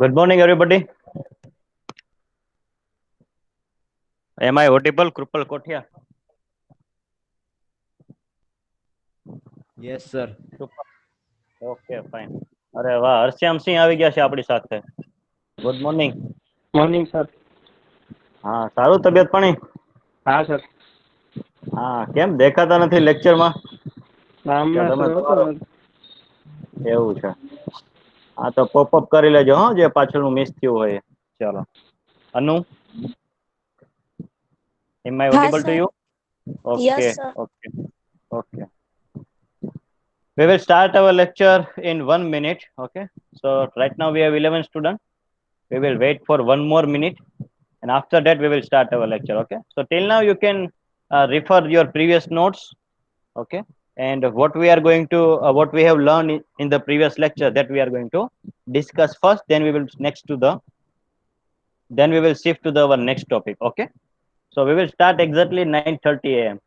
Good morning, everybody. Am I audible, Krupal Kothia? Yes sir. Okay fine. અરે વાહ, હરશ્યામસિંહ આવી ગયા છે આપણી સાથે. Good morning. Morning sir. હા, સારું તબિયત પાણી? હા સર. હા, કેમ દેખાતા નથી લેક્ચરમાં? હમણાં તમે સર હતો. એવું છે. હા, તો પોપઅપ કરી લેજો હો, જે પાછળનું મિસ થયું હોય. ચાલો. અનુ, am I Ha, audible to sir. you? Yes, Okay, sir. okay, okay. We will start our lecture in 1 minute. Okay. So right now we have 11 students. We will wait for 1 more minute, and after that we will start our lecture. Okay. So till now you can refer your previous notes. Okay. And what we are going to what we have learned in the previous lecture, that we are going to discuss first. Then we will shift to our next topic. Okay. So we will start exactly 9:30 a.m.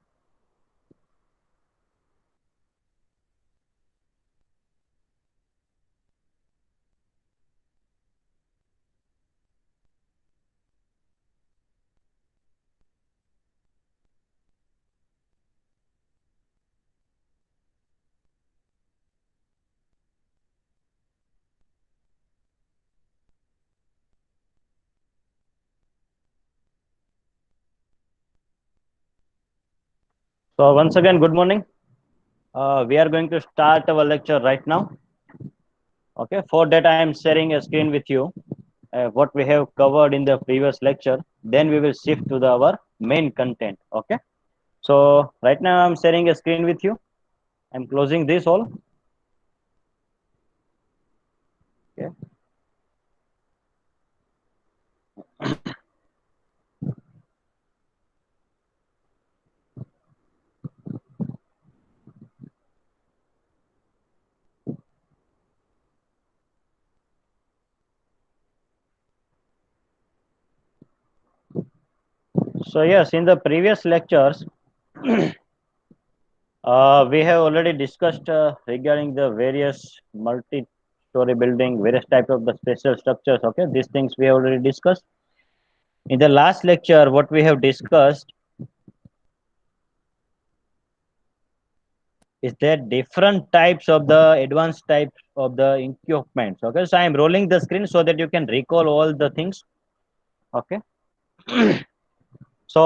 So once again, good morning. We are going to start our lecture right now. Okay, for that I am sharing a screen with you. What we have covered in the previous lecture. Then we will shift to our main content. Okay. So right now I'm sharing a screen with you. I'm closing this all. Okay. So yes, in the previous lectures, we have already discussed regarding the various multi-story building, various type of the special structures. Okay, these things we have already discussed. In the last lecture, what we have discussed is that different types of the advanced types of the equipments. Okay, so I am rolling the screen so that you can recall all the things. Okay. So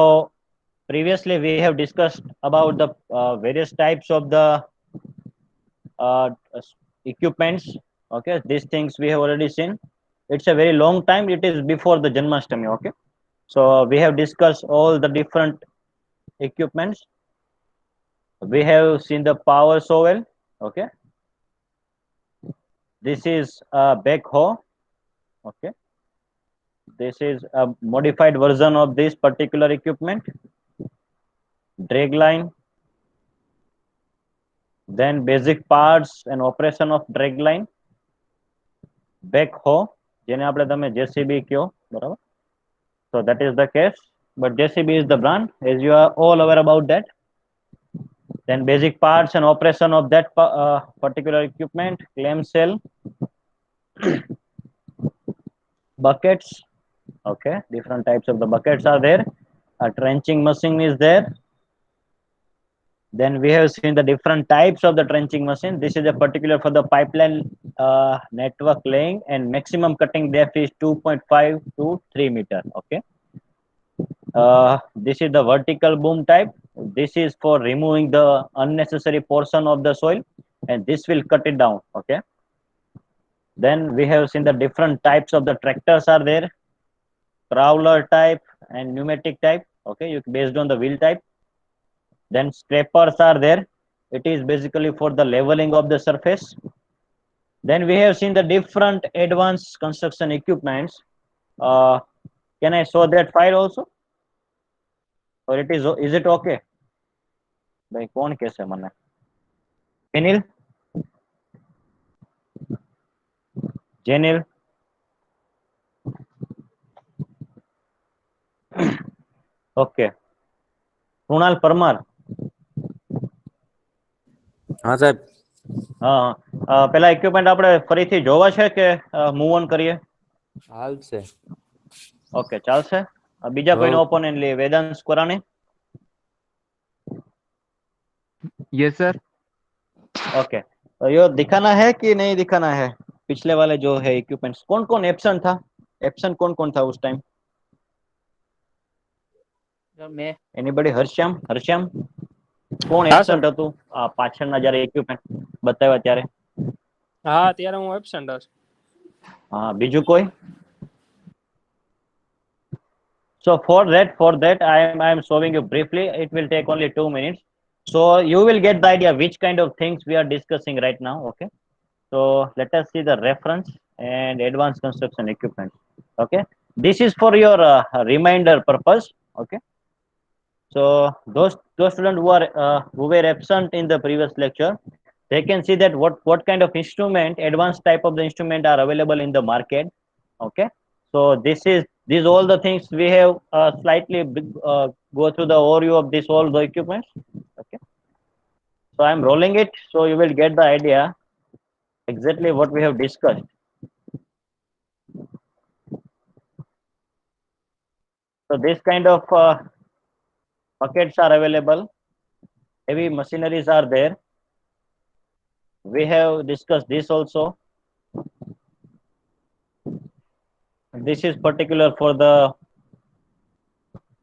previously we have discussed about the various types of the uh, equipments. Okay, these things we have already seen. It's a very long time. It is before the Janmashtami. Okay, so we have discussed all the different equipments. We have seen the power shovel. Okay, this is a backhoe. Okay, this is a modified version of this particular equipment. Drag line, then basic parts and operation of drag line. Backhoe, જેને આપણે તમે JCB કહો, બરાબર? So that is the case, but JCB is the brand, as you are all aware about that. Then basic parts and operation of that particular equipment, clamshell, buckets. Okay, different types of the buckets are there. A trenching machine is there. Then we have seen the different types of the trenching machine. This is a particular for the pipeline network laying, and maximum cutting depth is 2.5 to 3 meter. Okay. This is the vertical boom type. This is for removing the unnecessary portion of the soil, and this will cut it down. Okay. Then we have seen the different types of the tractors are there. Crawler type and pneumatic type. Okay, you based on the wheel type. Then scrapers are there. It is basically for the leveling of the surface. Then we have seen the different advanced construction equipments. Uh, can I show that file also? Or is it okay? ભાઈ કોણ કહેશે મને? Jenil? Jenil? Okay. Krunal Parmar. હા સાહેબ. હા, પેલા equipment આપણે ફરીથી જોવા છે કે મૂવ ઓન કરીએ? હાલશે. ઓકે ચાલશે. બીજા હઉ. કોઈનો ઓપોનેન્ટ લે? Vedansh Korani. Yes sir. Okay, तो ये दिखाना है कि नहीं दिखाना है? पिछले वाले जो है इक्विपमेंट्स, कौन कौन एब्सेंट था? एब्सेंट कौन कौन था उस टाइम? मैं એનીબડી? હરશ્યામ, હરશ્યામ કોણ હા સર. એબ્સન્ટ હતું આ પાછળના જ્યારે ઇક્વિપમેન્ટ બતાવ્યા ત્યારે? હા ત્યારે હું એબસેન્ટ હતો. હા, બીજું કોઈ? So for that I am showing you briefly. It will take only 2 minutes. So you will get the idea which kind of things we are discussing right now. Okay. So let us see the reference and advanced construction equipment. Okay. This is for your reminder purpose. Okay. So those students who were absent in the previous lecture, they can see that what kind of instrument, advanced type of the instrument are available in the market. Okay. So these all the things we have slightly go through the overview of this all the equipments. Okay. So I'm rolling it, so you will get the idea exactly what we have discussed. So this kind of buckets are available. Heavy machineries are there. We have discussed this also. This is particular for the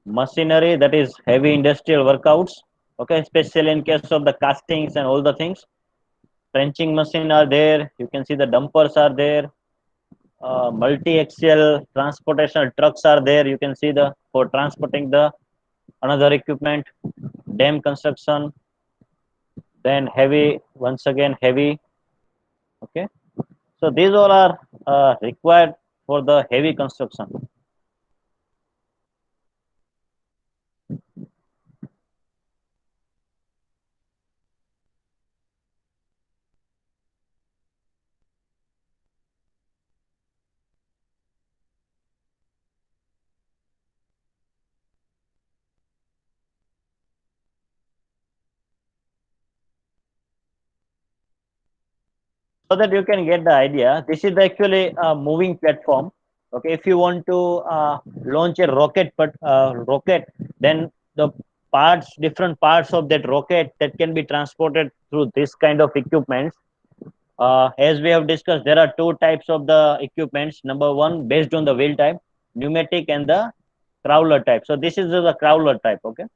machinery, that is heavy industrial workouts. Okay, especially in case of the castings and all the things. Trenching machine are there. You can see the dumpers are there. Multi-axial transportation trucks are there. You can see the for transporting the another equipment. Dam construction. Then heavy, once again heavy. Okay, so these all are required for the heavy construction. So that you can get the idea, this is actually a moving platform. Okay, if you want to launch a rocket, but rocket, then the different parts of that rocket that can be transported through this kind of equipments. As we have discussed, there are two types of the equipments. Number one, based on the wheel type, pneumatic, and the crawler type. So this is the crawler type. Okay.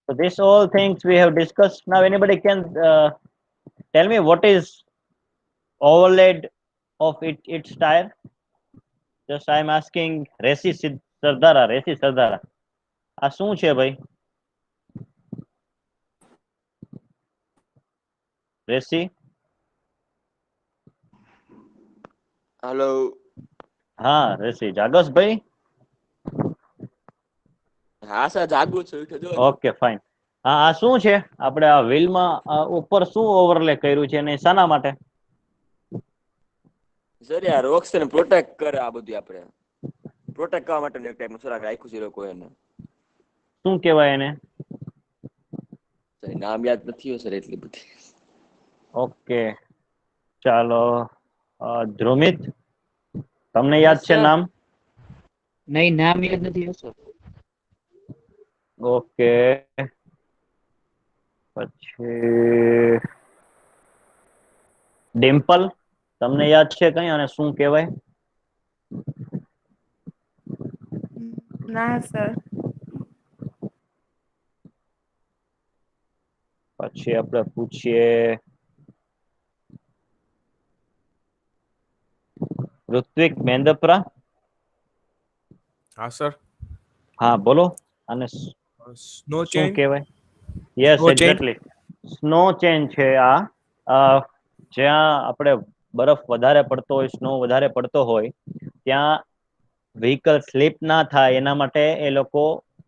So this all things we have discussed. Now anybody can tell me what is overlaid of its tire? Just I am asking Resi Sardara. Resi Sardara. આ શું છે ભાઈ? રેસી? Hello. હા રેસી, જાગસ ભાઈ? હા sir જાગું છું. Okay fine. હા, આ શું છે? આપણે આ વ્હીલમાં ઉપર શું ઓવરલે કર્યું છે અને શાના માટે? સર આ રોક્સ ને પ્રોટેક્ટ કરે, આ બધું આપણે પ્રોટેક્ટ કરવા માટે એક ટાઈપનું સર રાખ્યું છે લોકો એને. શું કહેવાય એને? સર નામ યાદ નથી સર એટલી બધી. ઓકે ચાલો, ધ્રુમિત તમને યાદ છે નામ? नहीं नाम याद नहीं है सर। ઓકે, પછી ડિમ્પલ તમને યાદ છે કઈ અને શું કહેવાય? ના સર। પછી આપણે પૂછીએ ઋત્વિક મેંદપરા. હા સર. હા બોલો. અને સ્નો શું ચેન. કહેવાય? Yes Snow chain? Exactly, snow chain છે આ. જ્યાં આપણે બરફ વધારે પડતો હોય, સ્નો વધારે પડતો હોય, ત્યાં વ્હીકલ સ્લીપ ના થાય એના માટે એ લોકો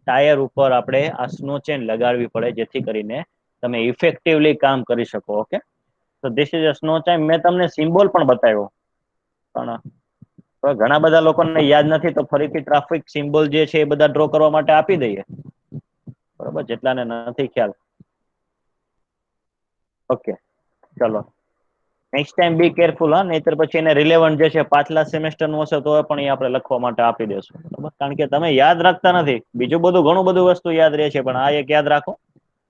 ટાયર ઉપર આપણે આ સ્નો ચેન લગાડવી પડે, જેથી કરીને તમે ઇફેક્ટિવલી કામ કરી શકો. ઓકે, તો this is a snow chain. મેં તમને સિમ્બોલ પણ બતાવ્યો, પણ ઘણા બધા લોકોને યાદ નથી, તો ફરીથી ટ્રાફિક સિમ્બોલ જે છે એ બધા ડ્રો કરવા માટે આપી દઈએ. બરોબર, જેટલાને નથી ખ્યાલ. ઓકે, ચલો નેક્સ્ટ ટાઈમ બી કેરફુલ, હા, નહીતર પછી એને રિલેવન્ટ જે છે પાછલા સેમેસ્ટરનું હશે તો પણ એ આપણે લખવા માટે આપી દેશું, બરાબર? કારણ કે તમે યાદ રાખતા નથી, બીજું બધું ઘણું બધું વસ્તુ યાદ રહે છે, પણ આ એક યાદ રાખો,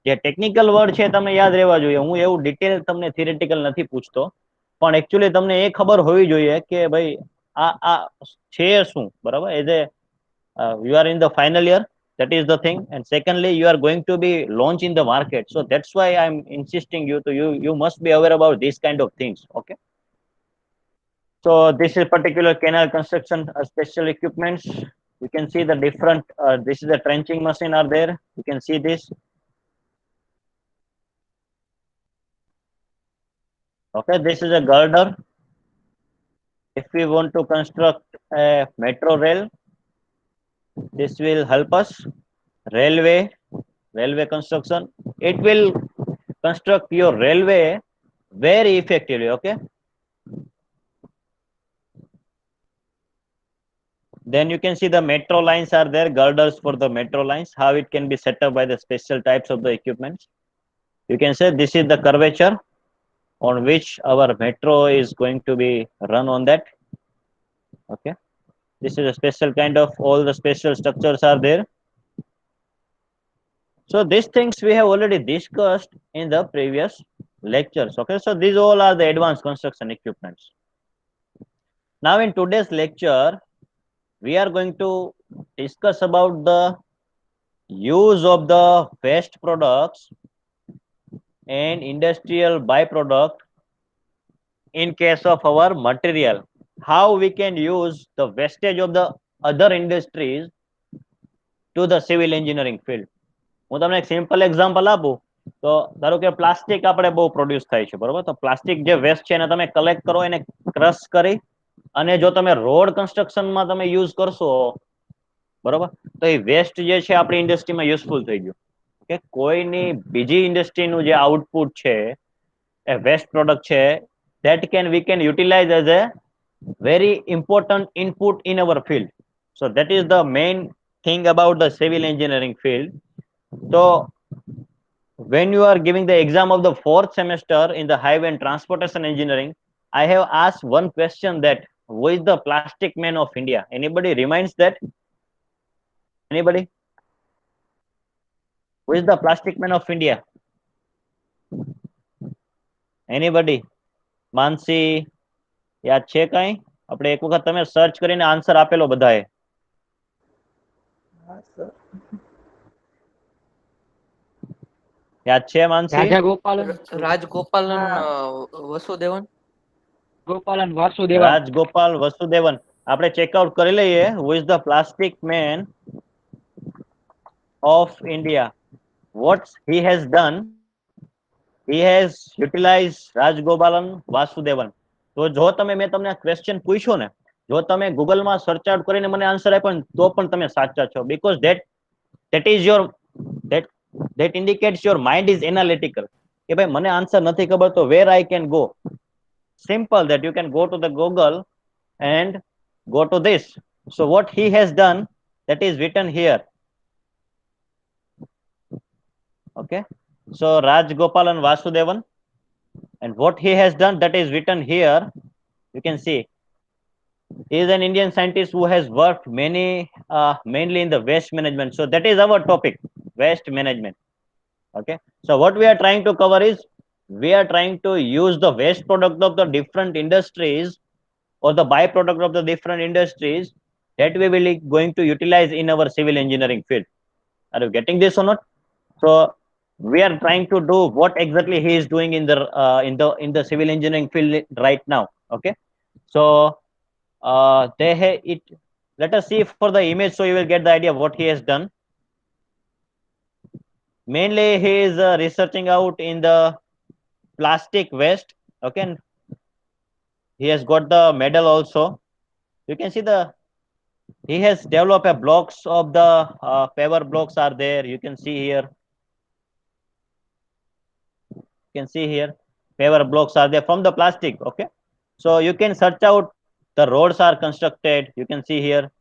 જે ટેકનિકલ વર્ડ છે તમને યાદ રહેવા જોઈએ. હું એવું ડિટેલ તમને થિયરેટિકલ નથી પૂછતો, પણ એકચ્યુઅલી તમને એ ખબર હોવી જોઈએ કે ભાઈ આ છે શું, બરાબર? As a you are in the final year, that is the thing, and secondly you are going to be launched in the market, so that's why I'm insisting you must be aware about these kind of things. Okay, so this is particular canal construction special equipments. You can see the different this is the trenching machine are there, you can see this. Okay, this is a girder. If we want to construct a metro rail, this will help us. Railway construction, it will construct your railway very effectively. Okay, then you can see the metro lines are there, girders for the metro lines, how it can be set up by the special types of the equipments. You can say this is the curvature on which our metro is going to be run on that. Okay, this is a special kind of, all the special structures are there. So these things we have already discussed in the previous lectures. Okay, so these all are the advanced construction equipments. Now in today's lecture, we are going to discuss about the use of the waste products and industrial byproduct in case of our material. How we can use the wastage of the other industries to the civil engineering field. હું તમને એક simple example આપું તો ધારો કે plastic આપણે બહુ produce થાય છે, બરોબર? તો પ્લાસ્ટિક જે વેસ્ટ છે એને તમે કલેક્ટ કરો, એને ક્રશ કરી અને જો તમે રોડ કન્સ્ટ્રક્શનમાં તમે યુઝ કરશો, બરોબર, તો એ વેસ્ટ જે છે આપણી ઇન્ડસ્ટ્રીમાં યુઝફુલ થઈ ગયું. કે કોઈની બીજી ઇન્ડસ્ટ્રીનું જે આઉટપુટ છે એ વેસ્ટ પ્રોડક્ટ છે, that we can utilize as a very important input in our field. So that is the main thing about the civil engineering field. So when you are giving the exam of the 4th semester in the highway and transportation engineering, I have asked one question, that who is the plastic man of India? Anybody reminds that? Anybody? Who is the plastic man of India? Anybody? માનસી, યાદ છે કઈ? આપણે એક વખત તમે search કરીને answer આપેલો બધાએ. યાદ છે માનસી? રાજા ગોપાલન રાજગોપાલન વસુદેવન ગોપાલન વાસુદેવન. રાજગોપાલ વસુદેવન. આપણે ચેકઆઉટ કરી લઈએ, who is the plastic man of India. What he has done, he has utilized Rajgopalan Vasudevan. તો જો તમે, મેં તમને ક્વેશ્ચન પૂછ્યો ને, જો તમે ગૂગલમાં સર્ચ આઉટ કરીને મને આન્સર આપ્યો ને તો પણ તમે સાચા છો, because that is your that indicates your mind is analytical. કે ભાઈ મને આન્સર નથી ખબર તો where I can go? Simple, that you can go to the Google and go to this. So what he has done, that is written here. Okay, so Rajgopalan Vasudevan, and what he has done, that is written here. You can see he is an Indian scientist who has worked mainly in the waste management. So that is our topic, waste management. Okay, so what we are trying to cover is, we are trying to use the waste product of the different industries or the byproduct of the different industries that we will going to utilize in our civil engineering field. Are you getting this or not? So we are trying to do what exactly he is doing in the civil engineering field right now. Okay, so let us see for the image, so you will get the idea of what he has done. Mainly he is researching out in the plastic waste. Okay, and he has got the medal also. You can see he has developed a blocks of the paver blocks are there. You can see here. You can see here paver blocks are there from the plastic. Okay, so you can search out the roads are constructed. You can see here.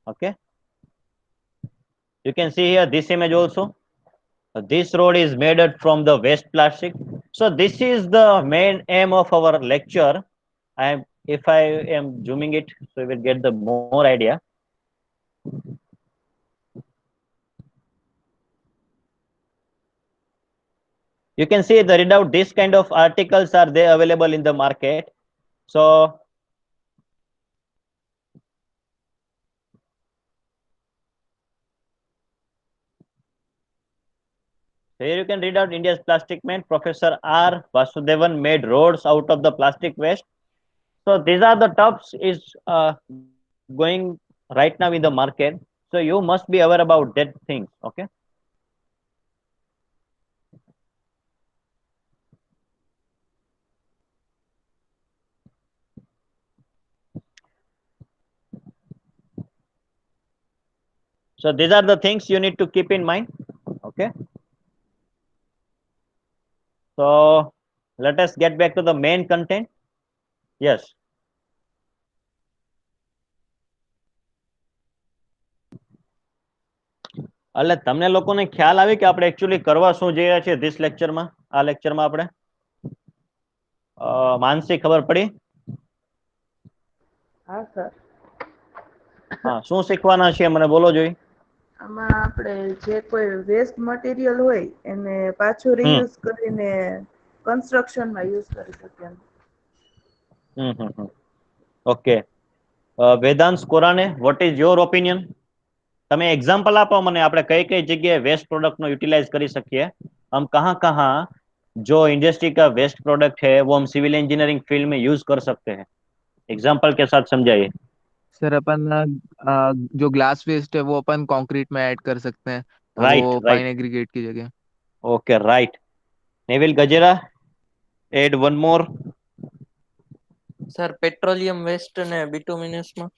Okay, you can see here this image also. This road is made from the waste plastic. So this is the main aim of our lecture. If I am zooming it, so you will get the more idea. You can see the readout. This kind of articles are they available in the market. So here you can read out India's plastic man. Professor R. Vasudevan made roads out of the plastic waste. So these are the tops is going right now in the market. So you must be aware about that things. Okay. So these are the things you need to keep in mind. Okay. So let us get back to the main content. Yes. એટલે તમને લોકોને ખ્યાલ આવે કે આપણે actually કરવા શું જઈ રહ્યા છીએ ધીસ લેક્ચરમાં આ લેક્ચરમાં આપણે માનસી ખબર પડી હા સર હા શું શીખવાના છીએ મને બોલો જોઈ આમાં આપણે જે કોઈ વેસ્ટ મટીરિયલ હોય એને પાછું રીયુઝ કરીને કન્સ્ટ્રક્શનમાં યુઝ કરી શકીએ ઓકે વેદાંશ કોરાને વોટ ઇઝ યોર ઓપિનિયન તમે એક્ઝામ્પલ આપો મને આપણે કઈ કઈ જગ્યાએ વેસ્ટ પ્રોડક્ટનો યુટિલાइज કરી શકીએ हम कहाँ कहाँ जो इंडस्ट्री का वेस्ट प्रोडक्ट है वो हम सिविल इंजीनियरिंग फील्ड में यूज कर सकते हैं एग्जाम्पल के साथ समझाइए सर अपन जो ग्लास वेस्ट है वो अपन कंक्रीट में ऐड कर सकते हैं वो राइट फाइन राइट एग्रीगेट की जगह okay right Nevil Gajera add one more sir petroleum waste ને બિટુમિનસ માં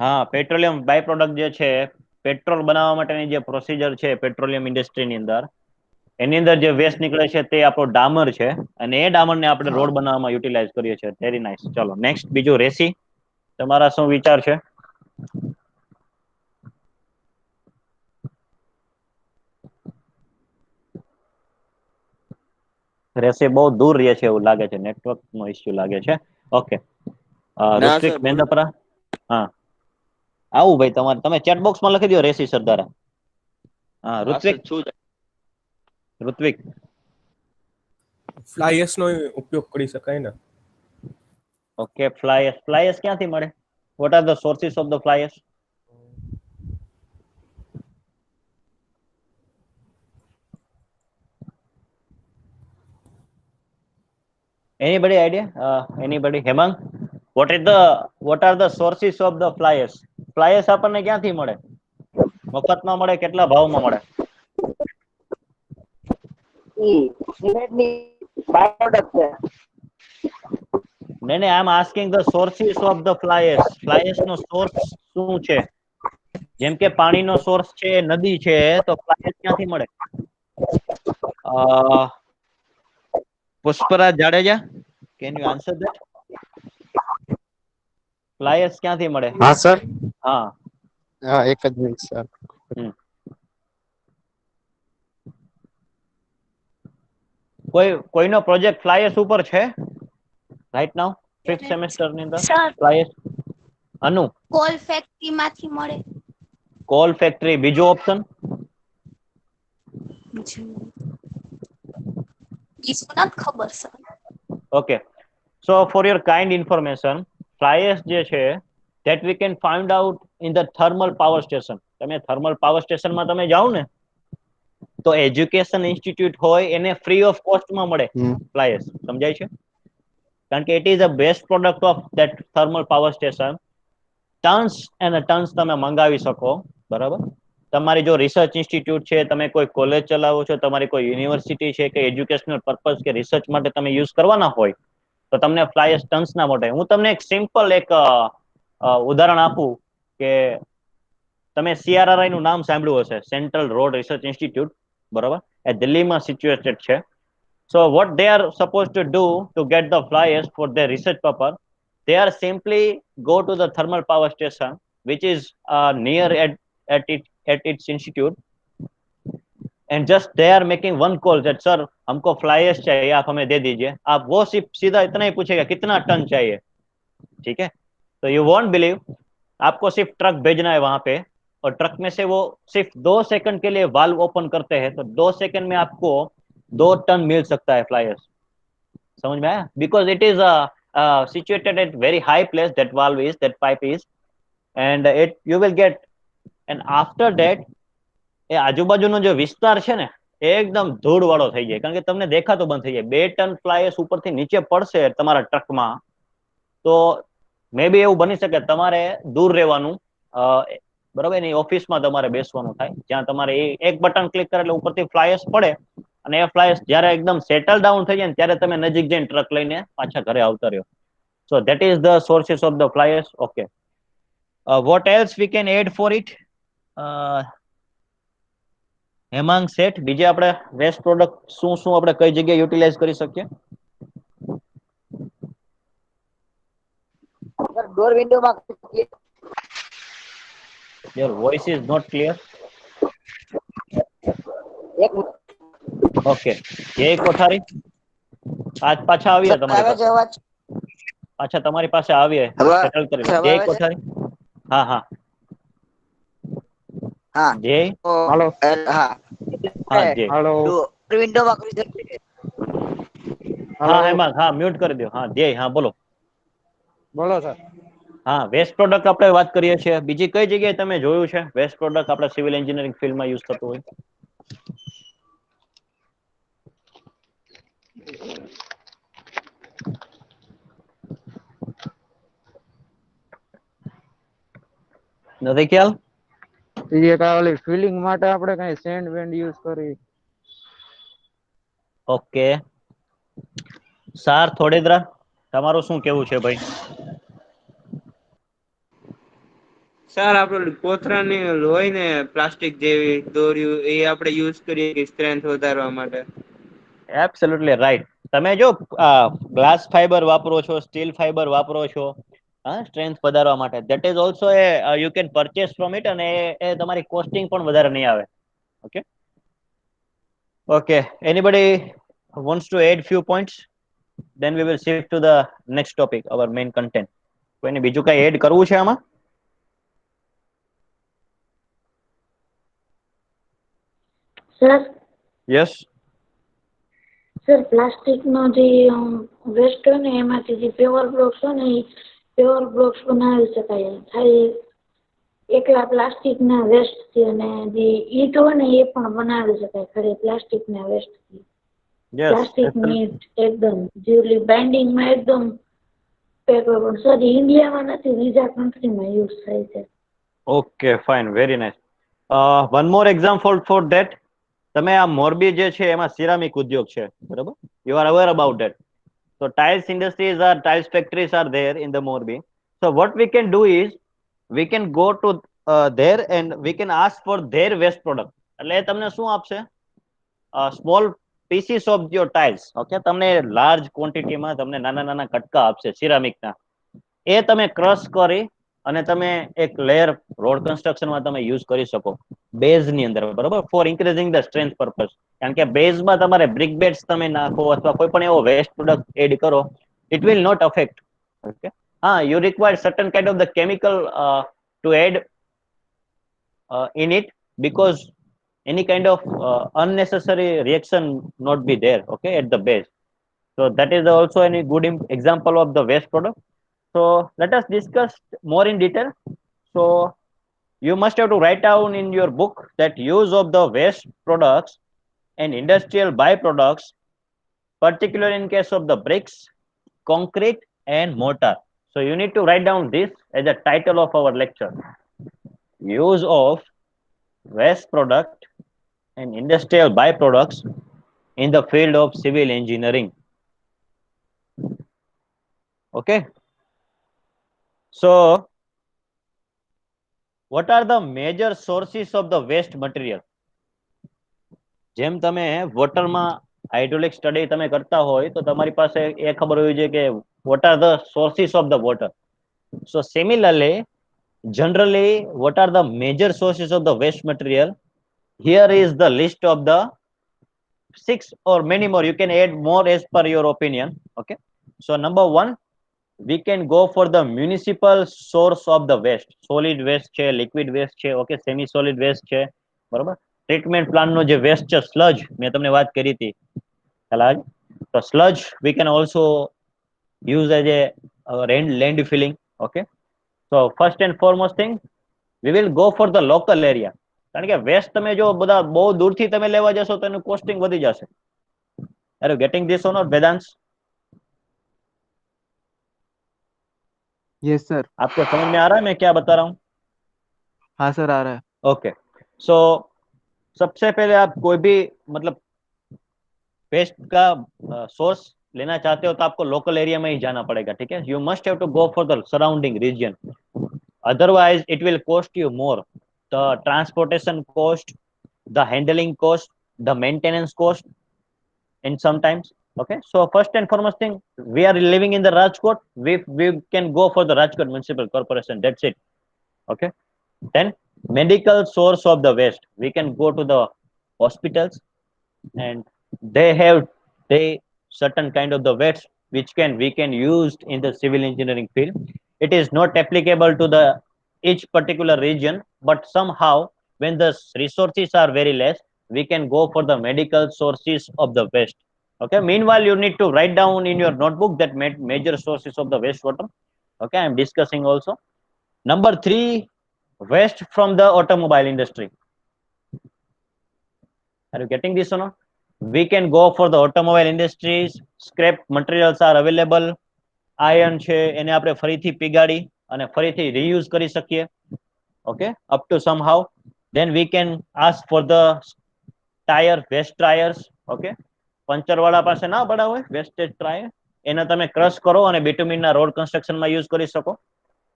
હા પેટ્રોલિયમ બાય પ્રોડક્ટ જે છે પેટ્રોલ બનાવવા માટેની જે પ્રોસિજર છે પેટ્રોલિયમ ઇન્ડસ્ટ્રીની અંદર એની અંદર જે વેસ્ટ નીકળે છે તે આપણો ડામર છે અને એ ડામરને આપણે રોડ બનાવવામાં યુટિલાઇઝ કરીએ છીએ વેરી નાઇસ ચલો નેક્સ્ટ બીજું રેસી તમારા શું વિચાર છે રેસી બહુ દૂર રહે છે એવું લાગે છે નેટવર્ક નો ઇશ્યુ લાગે છે ઓકે ના ઋત્વિક સર બોલો મેંદાપરા હા આવું ભાઈ તમારે તમે ચેટ બોક્સમાં લખી દો રેસી સરદારા હા હા ઋત્વિક સર શું ઋત્વિક ફ્લાયર્સ નો ઉપયોગ કરી શકાય ને ઓકે ફ્લાયર્સ ફ્લાયર્સ ક્યાંથી મળે what are the sources of the flyers anybody idea anybody hemang what are the sources of the flyers flyers આપણને ક્યાંથી મળે મફતમાં મળે કેટલા ભાવમાં મળે નહીં નહીં I am asking the sources of the flyers નો સોર્સ શું છે જેમ કે પાણીનો સોર્સ છે નદી છે તો ફ્લાયર્સ ક્યાંથી મળે Pushparaj Jadeja can you answer that flyers ક્યાંથી મળે હા સર હા હા એક જ મિનિટ સર કોઈનો પ્રોજેક્ટ ફ્લાયર્સ ઉપર છે રાઈટ નાઉ 5th સેમેસ્ટર ની અંદર સર ફ્લાયર્સ અનુ કોલ ફેક્ટરી માંથી મળે કોલ ફેક્ટરી બીજો ઓપ્શન બીજું નથી ખબર sir okay so for your kind information flyers જે છે that we can find out in the thermal power station તમે થર્મલ પાવર સ્ટેશનમાં તમે જાઓ ને તો એજ્યુકેશન ઇન્સ્ટિટ્યૂટ હોય એને ફ્રી ઓફ કોસ્ટમાં મળે ફ્લાયર્સ સમજાય છે કારણ કે it is a best product of that thermal power station tons અને ટન્સ તમે મંગાવી શકો બરાબર તમારી જો રિસર્ચ ઇન્સ્ટિટ્યૂટ છે તમે કોઈ કોલેજ ચલાવો છો તમારી કોઈ યુનિવર્સિટી છે કે એજ્યુકેશનલ પર્પઝ કે રિસર્ચ માટે તમે યુઝ કરવાના હોય તો તમને ફ્લાયર્સ ટન્સ ના મળે હું તમને એક સિમ્પલ એક ઉદાહરણ આપું કે તમે સીઆરઆરઆઈ નું નામ સાંભળ્યું હશે સેન્ટ્રલ રોડ રિસર્ચ ઇન્સ્ટિટ્યૂટ બરાબર એ દિલ્હીમાં સિચ્યુએટેડ છે so what they are supposed to do to get the flyers for their research purpose they are simply go to the thermal power station which is near at its institute and just they are making one call that sir हमको fly ash चाहिए, आप हमें दे दीजिए, आप वो सिर्फ सीधा इतना ही पूछेगा कितना टन चाहिए, ठीक है। तो यू वॉन्ट बिलीव, आपको सिर्फ ट्रक भेजना है वहां पे, और ट्रक में से वो सिर्फ 2 सेकंड के लिए वाल्व ओपन करते हैं, तो 2 सेकंड में आपको 2 टन मिल सकता है फ्लाई ऐश। समझ में आया? Because it is situated at very high place, that valve is, that pipe is, and it you will get, and after that એ આજુબાજુનો જે વિસ્તાર છે ને એ એકદમ ધૂળ વાળો થઈ જાય, કારણ કે તમને દેખાતો બંધ થઈ જાય. 2 ટન ફ્લાય એશ ઉપરથી નીચે પડશે તમારા ટ્રકમાં, તો મે બી એવું બની શકે તમારે દૂર રહેવાનું, બરાબર, એની ઓફિસમાં તમારે બેસવાનું થાય, જ્યાં તમારે એક બટન ક્લિક કરે એટલે ઉપરથી ફ્લાય એશ પડે, અને એ ફ્લાય એશ જ્યારે એકદમ સેટલ ડાઉન થઈ જાય ને ત્યારે તમે નજીક જઈને ટ્રક લઈને પાછા ઘરે આવતા રહ્યો. So that is the sources of the fly ash. Okay, what else we can add for it? Hemang Sheth, બીજે આપણે વેસ્ટ પ્રોડક્ટ શું શું આપણે કઈ જગ્યાએ યુટિલાઇઝ કરી શકીએ? ડોર વિન્ડોમાં your voice is not clear. એક ઓકે, જય કોઠારી, આજ પાછા આવીએ તમારી આવે પાસે, છે અવાજ? પાછા તમારી પાસે આવીએ, હવે સેટલ કરી હવે જય આવે છે? કોઠારી. હા હા હા જય. તો હાલો હા હા જય. હાલો ડોર વિન્ડોમાં કરી શકીએ. હા હેમાંગ, હા મ્યુટ કરી દો. હા જય, હા બોલો. બોલો સર. હા, વેસ્ટ પ્રોડક્ટ આપણે વાત કરીએ છીએ, બીજી કઈ જગ્યાએ તમે જોયું છે વેસ્ટ પ્રોડક્ટ આપણે સિવિલ એન્જિનિયરિંગ ફિલ્ડમાં યુઝ થતું હોય? નથી ખ્યાલ? એ કાલી ફિલિંગ માટે આપણે કઈ સેન્ડ વેન્ડ યુઝ કરી. ઓકે, સાર થોડેદરા, તમારું શું કેવું છે ભાઈ? સર આપણે કોથરાની હોય ને પ્લાસ્ટિક જેવી દોર્યું, એ આપણે યુઝ કરીએ કે સ્ટ્રેન્થ વધારવા માટે. Absolutely right. તમે જો ગ્લાસ ફાઈબર વાપરો છો, સ્ટીલ ફાઈબર વાપરો છો, હા, સ્ટ્રેન્થ વધારવા માટે, that is also a you can purchase from it, અને એ તમારી કોસ્ટિંગ પણ વધારે નહીં આવે. Okay okay, anybody wants to add few points, then we will shift to the next topic, our main content. કોઈને બીજું કઈ એડ કરવું છે આમાં? સર યસ સર, પ્લાસ્ટિક નો જે વેસ્ટ હોય ને એમાંથી જે પેવર બ્લોક્સ હોય ને, પેવર બ્લોક્સ બનાવી શકાય ખાલી એકલા પ્લાસ્ટિક ના વેસ્ટ થી, અને જે ઈંટ હોય ને એ પણ બનાવી શકાય ખાલી પ્લાસ્ટિક ના વેસ્ટ થી. યસ પ્લાસ્ટિક ની એકદમ જેટલી બાઇન્ડિંગ માં એકદમ પેક હોય, પણ સર ઇન્ડિયામાં નથી, બીજા કન્ટ્રીમાં યુઝ થાય છે. Okay fine, very nice. One more example for that. તમે આ મોરબી જે છે એમાં સિરામિક ઉદ્યોગ છે, બરાબર? You are aware about that. So tiles industries or tiles factories are there in the Morbi. So what we can do is we can go to there and we can ask for their waste product. એટલે એ તમને શું આપશે? Small pieces of your tiles. Okay, તમને large ક્વોન્ટિટીમાં તમને નાના નાના કટકા આપશે સિરામિકના. એ તમે ક્રશ કરી અને તમે એક લેયર રોડ કન્સ્ટ્રક્શનમાં તમે યુઝ કરી શકો બેઝની અંદર, બરાબર, for increasing the strength purpose. કારણ કે બેઝમાં તમારે બ્રિક બેડ્સ તમે નાખો અથવા કોઈ પણ એવો વેસ્ટ પ્રોડક્ટ એડ કરો, it will not affect. Okay, હા, you require certain kind of the chemical to add in it, because any kind of unnecessary reaction not be there, okay, at the base. So that is also any good example of the waste product. So let us discuss more in detail. So you must have to write down in your book that use of the waste products and industrial byproducts, particularly in case of the bricks, concrete and mortar. So you need to write down this as a title of our lecture: use of waste product and industrial byproducts in the field of civil engineering. Okay, so what are the major sources of the waste material? જેમ તમે વોટરમાં hydraulic study તમે કરતા હોય તો તમારી પાસે એ ખબર હોવી જોઈએ કે what are the sources of the water. So similarly, generally, what are the major sources of the waste material? here is the list of the 6 or many more. You can add more as per your opinion. Okay, so number 1, we can go for the municipal source of the waste. Solid waste છે, liquid waste છે, okay, semi solid waste છે, બરોબર. Treatment પ્લાન્ટનો જે waste છે, sludge, મેં તમને વાત કરી હતી ખ્યાલ. તો sludge we can also use as a land filling. Okay, so first and foremost thing, we will go for the local area. કારણ કે વેસ્ટ તમે જો બધા બહુ દૂરથી તમે લેવા જશો તો એનું કોસ્ટિંગ વધી જશે. Are you getting this or not, Vedans? Yes sir. आपको समझ में आ रहा है मैं क्या बता रहा हूँ? हाँ सर आ रहा है। ओके, सो सबसे पहले आप कोई भी मतलब वेस्ट का सोर्स लेना चाहते हो तो आपको लोकल एरिया में ही जाना पड़ेगा, ठीक है। You must have to go for the surrounding region, otherwise it will cost you more. The transportation cost, the handling cost, the maintenance cost, and sometimes. Okay, so first and foremost thing, we are living in the Rajkot, we can go for the Rajkot Municipal Corporation, that's it. Okay, then medical source of the waste, we can go to the hospitals, and they have certain kind of the waste which we can use in the civil engineering field. It is not applicable to the each particular region, but somehow when the resources are very less, we can go for the medical sources of the waste. Okay, meanwhile you need to write down in your notebook that major sources of the wastewater. Okay, I am discussing also. Number 3, waste from the automobile industry. Are you getting this or not? We can go for the automobile industries. Scrap materials are available. Iron છે એને આપણે ફરીથી પીગાડી અને ફરીથી reuse કરી શકીએ. Okay, up to somehow. Then we can ask for the tire, waste tires. Okay, puncture વાળા પાસે ના પડા હોય વેસ્ટેજ ટાયર, એને તમે ક્રશ કરો અને bitumen રોડ કન્સ્ટ્રક્શનમાં યુઝ કરી શકો.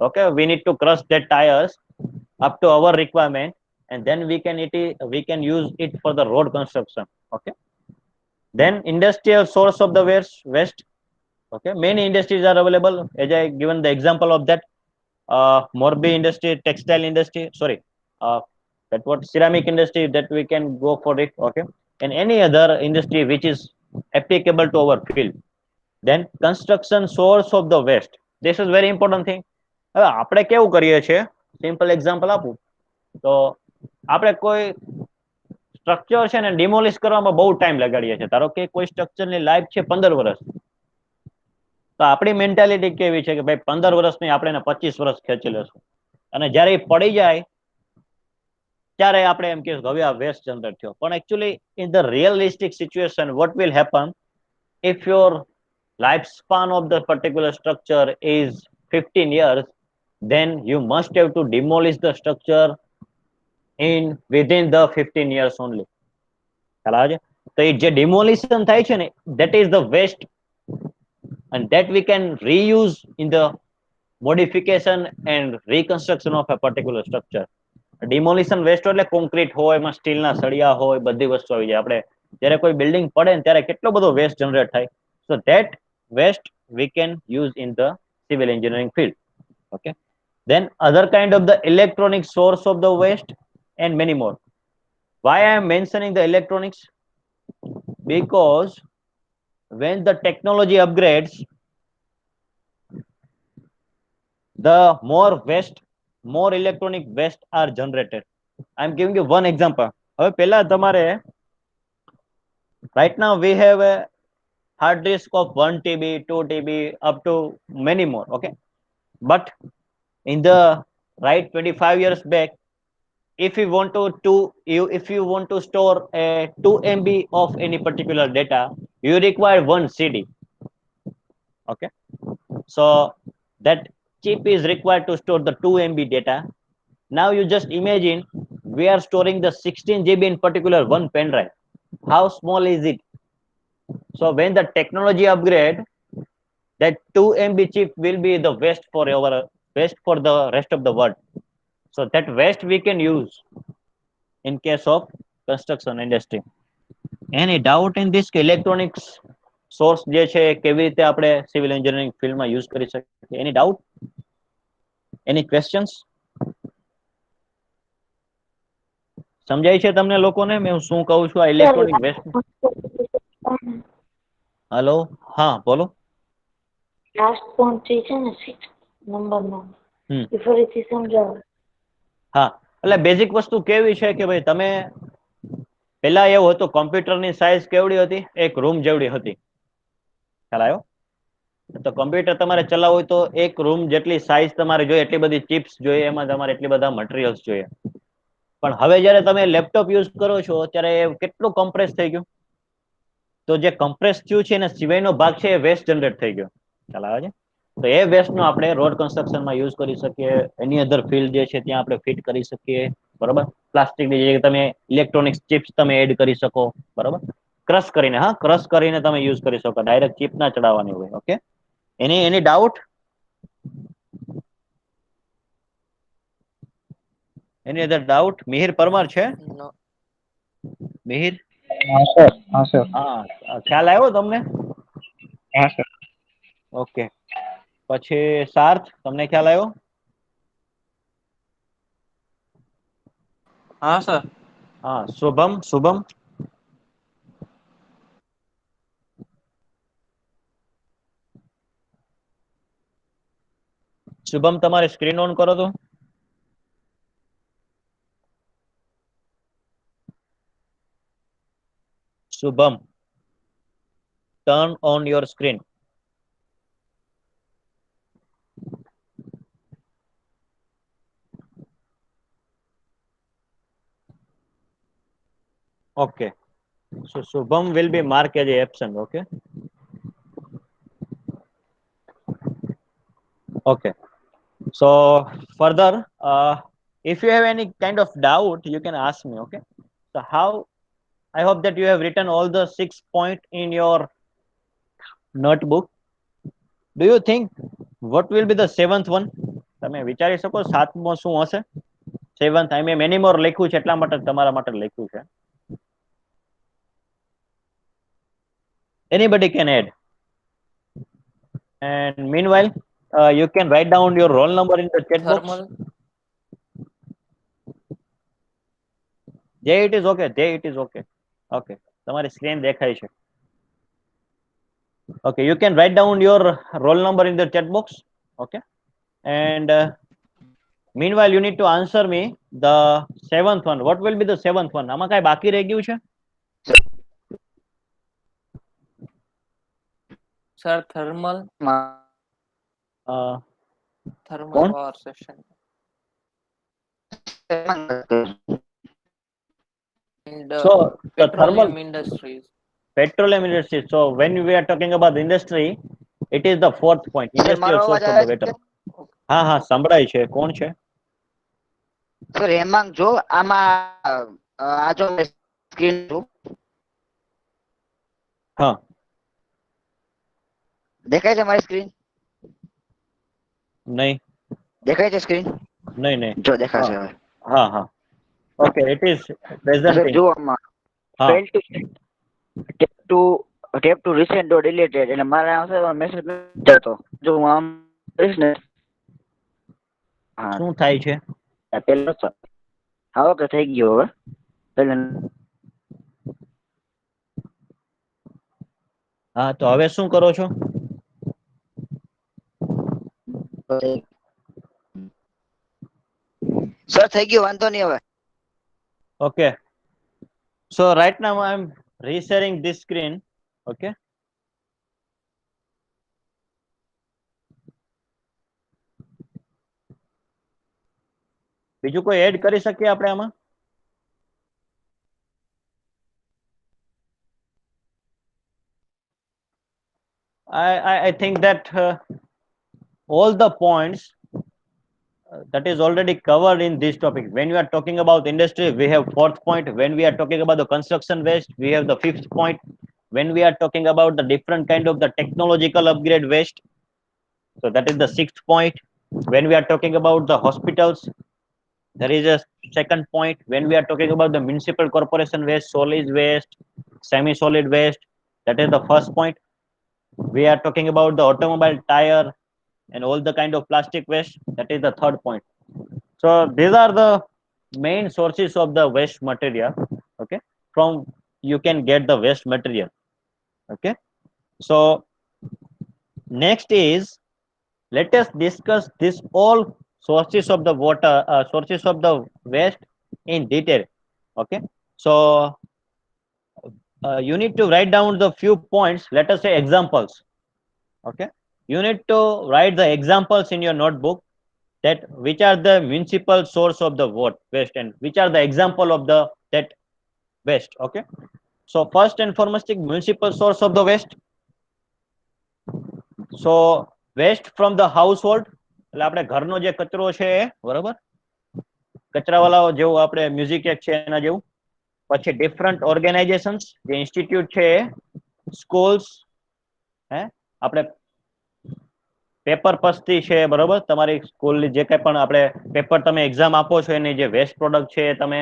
Okay, we need to crush that tires up to our requirement, and then we can use it for the road construction. Okay, then industrial source of the waste. Okay, many industries are available, as I given the example of that. Morbi industry, textile industry, sorry, that what ceramic industry, that we can go for it. Okay, and any other industry which is applicable to our field. Then construction source of the waste, this is very important thing. હવે આપણે કેવું કરીએ છીએ, simple example આપું તો આપણે કોઈ structure છે ને ડિમોલિશ કરવામાં બહુ ટાઈમ લગાડીએ છીએ. ધારો કે કોઈ સ્ટ્રક્ચરની લાઈફ છે 15 વર્ષ, તો આપણી મેન્ટાલિટી કેવી છે કે ભાઈ 15 વર્ષની આપણે એને 25 વર્ષ ખેંચી લેશું, અને જ્યારે એ પડી જાય ત્યારે આપણે એમ કહીશું હવે આ વેસ્ટ જનરેટ થયો. પણ actually in the realistic situation what will happen, if your lifespan of the particular structure is 15 years, then you must have to demolish the structure within the 15 years only. તો એ જે demolition થાય છે ને, that is the waste, and that we can reuse in the modification and reconstruction of a particular structure. Demolition waste એટલે concrete હોય, એમાં સ્ટીલના સળિયા હોય, બધી વસ્તુ આવી જાય. આપણે જ્યારે કોઈ બિલ્ડિંગ પડે ને ત્યારે કેટલો બધો વેસ્ટ જનરેટ થાય. So that waste we can use in the civil engineering field. Okay, then other kind of the electronic source of the waste and many more. Why I am mentioning the electronics? Because when the technology upgrades, the more electronic waste are generated. I am giving you one example. હવે પહેલા તમારે right now we have a hard disk of 1 TB, 2 TB, up to many more. Okay, but in the 25 years back, if you want to store a 2 MB of any particular data, you require 1 CD. Okay, so that chip is required to store the 2 MB data. Now you just imagine we are storing the 16 GB in particular one pen drive. How small is it? So when the technology upgrade, that 2 MB chip will be the waste for the rest of the world. So that waste we can use in case of construction industry. Any doubt in this? Electronics source જે છે કેવી રીતે આપણે civil engineering ફિલ્ડમાં use કરી શકીએ? Any doubt? Any questions? સમજાય છે તમને લોકોને મેં હું શું કહું છું આ ઇલેક્ટ્રોનિક વેસ્ટ? હેલો, હા બોલો. લાસ્ટ પોઈન્ટ જે છે ને 6 નંબરનો એ ફરીથી સમજાવો. હા, એટલે બેઝિક વસ્તુ કેવી છે કે ભાઈ તમે પેલા એવું હતું, કોમ્પ્યુટરની સાઇઝ કેવડી હતી? એક રૂમ જેવડી હતી. ખ્યાલ આવ્યો? તો કમ્પ્યુટર તમારે ચલાવવું હોય તો એક રૂમ જેટલી સાઇઝ તમારે જોઈએ, એટલી બધી ચિપ્સ જોઈએ, એમાં તમારે એટલી બધા મટીરિયલ્સ જોઈએ. પણ હવે જ્યારે તમે લેપટોપ યુઝ કરો છો ત્યારે કેટલું કમ્પ્રેસ થઈ ગયું? તો જે કમ્પ્રેસ થયું છે એના સિવાયનો ભાગ છે એ વેસ્ટ જનરેટ થઈ ગયો. ખ્યાલ આવે છે? તો એ વેસ્ટનો આપણે રોડ કન્સ્ટ્રક્શનમાં યુઝ કરી શકીએ, એની અધર ફિલ્ડ જે છે ત્યાં આપણે ફિટ કરી શકીએ. બરોબર? પ્લાસ્ટિકની જગ્યાએ તમે ઇલેક્ટ્રોનિક ચિપ્સ તમે એડ કરી શકો. બરોબર? ક્રશ કરીને, હા, ક્રશ કરીને તમે યુઝ કરી શકો, ડાયરેક્ટ ચિપ ના ચડાવવાની હોય. Okay, any doubt? Any other doubt? Mihir Parmar છે? મિહિર? હા સર, હા સર. હા, ખ્યાલ આવ્યો તમને? હા સર. ઓકે, પછી સાર્થ, તમને ખ્યાલ આવ્યો? હા સર. હા, શુભમ? શુભમ? શુભમ, તમારે સ્ક્રીન ઓન કરો તો. Shubham, turn on your screen. Okay, so Shubham will be marked as absent. Okay. Okay. So further, if you have any kind of doubt, you can ask me. Okay. So how? I hope that you have written all the 6 points in your notebook. Do you think what will be the 7th one? તમે વિચારી શકો સાતમો શું હશે? 7th, I mean many more લખ્યું છે એટલા માટે તમારા માટે લખ્યું છે. Anybody can add. And meanwhile, you can write down your roll number in the chat box. Thermal. There it is. Okay, there it is. Okay. Okay, તમારી screen દેખાય છે. Okay, you can write down your roll number in the chat box. Okay, and meanwhile you need to answer me the 7th one. What will be the 7th one? આમાં કાંઈ બાકી રહી ગયું છે? Sir thermal. Thermal કોણ? Power station. So the thermal Petroleum industries. petroleum industry. So when we are talking about the industry, it is the 4th point. Industrial source of the water. હા હા, સંભળાય છે. કોણ છે? સર હેમાંગ જો આમાં આ જો સ્ક્રીન હા, દેખાય છે મારી સ્ક્રીન? નહીં દેખાય છે સ્ક્રીન? નહીં નહીં. જો દેખાશે હવે. હા હા. Okay, it is sir presenting. જો આમાં હા. fail to tap to recent dot deleted એટલે મારા આવશે મેસેજ જતો. જો હું આમ કરીશ ને, હા શું થાય છે? પેલો સર હા ઓકે થઈ ગયો હવે. પેલા હા, તો હવે શું કરો છો? સર થઈ ગયું, વાંધો નહીં હવે. Okay, so right now I'm resharing this screen. Okay, બીજું કોઈ એડ કરી શકીએ આપણે આમાં? I think that all the points that is already covered in this topic. When we are talking about industry, we have 4th point. When we are talking about the construction waste, we have the 5th point. When we are talking about the different kind of the technological upgrade waste, so that is the 6th point. When we are talking about the hospitals, there is a 2nd point. When we are talking about the municipal corporation waste, solid waste, semi-solid waste, that is the 1st point. We are talking about the automobile tire and all the kind of plastic waste, that is the 3rd point. So these are the main sources of the waste material. Okay, from you can get the waste material. Okay, so next is, let us discuss this all sources of the water, sources of the waste in detail. Okay, so you need to write down the few points, let us say examples. Okay, you need to write the examples in your notebook, that which are the municipal source of the waste and which are the example of the that waste. Okay, so first and foremost, municipal source of the waste. So waste from the household, એટલે આપણે ઘરનો જે કચરો છે, બરોબર, કચરાવાળાઓ જેવું આપણે music એક છે એના જેવું. પછી ડિફરન્ટ ઓર્ગેનાઇઝેશન્સ, જે ઇન્સ્ટિટ્યૂટ છે, સ્કૂલ્સ, હે આપણે પેપર પસ્તી છે, બરોબર, તમારી સ્કૂલની જે કંઈ પણ આપણે પેપર તમે એક્ઝામ આપો છો એની જે વેસ્ટ પ્રોડક્ટ છે એ તમે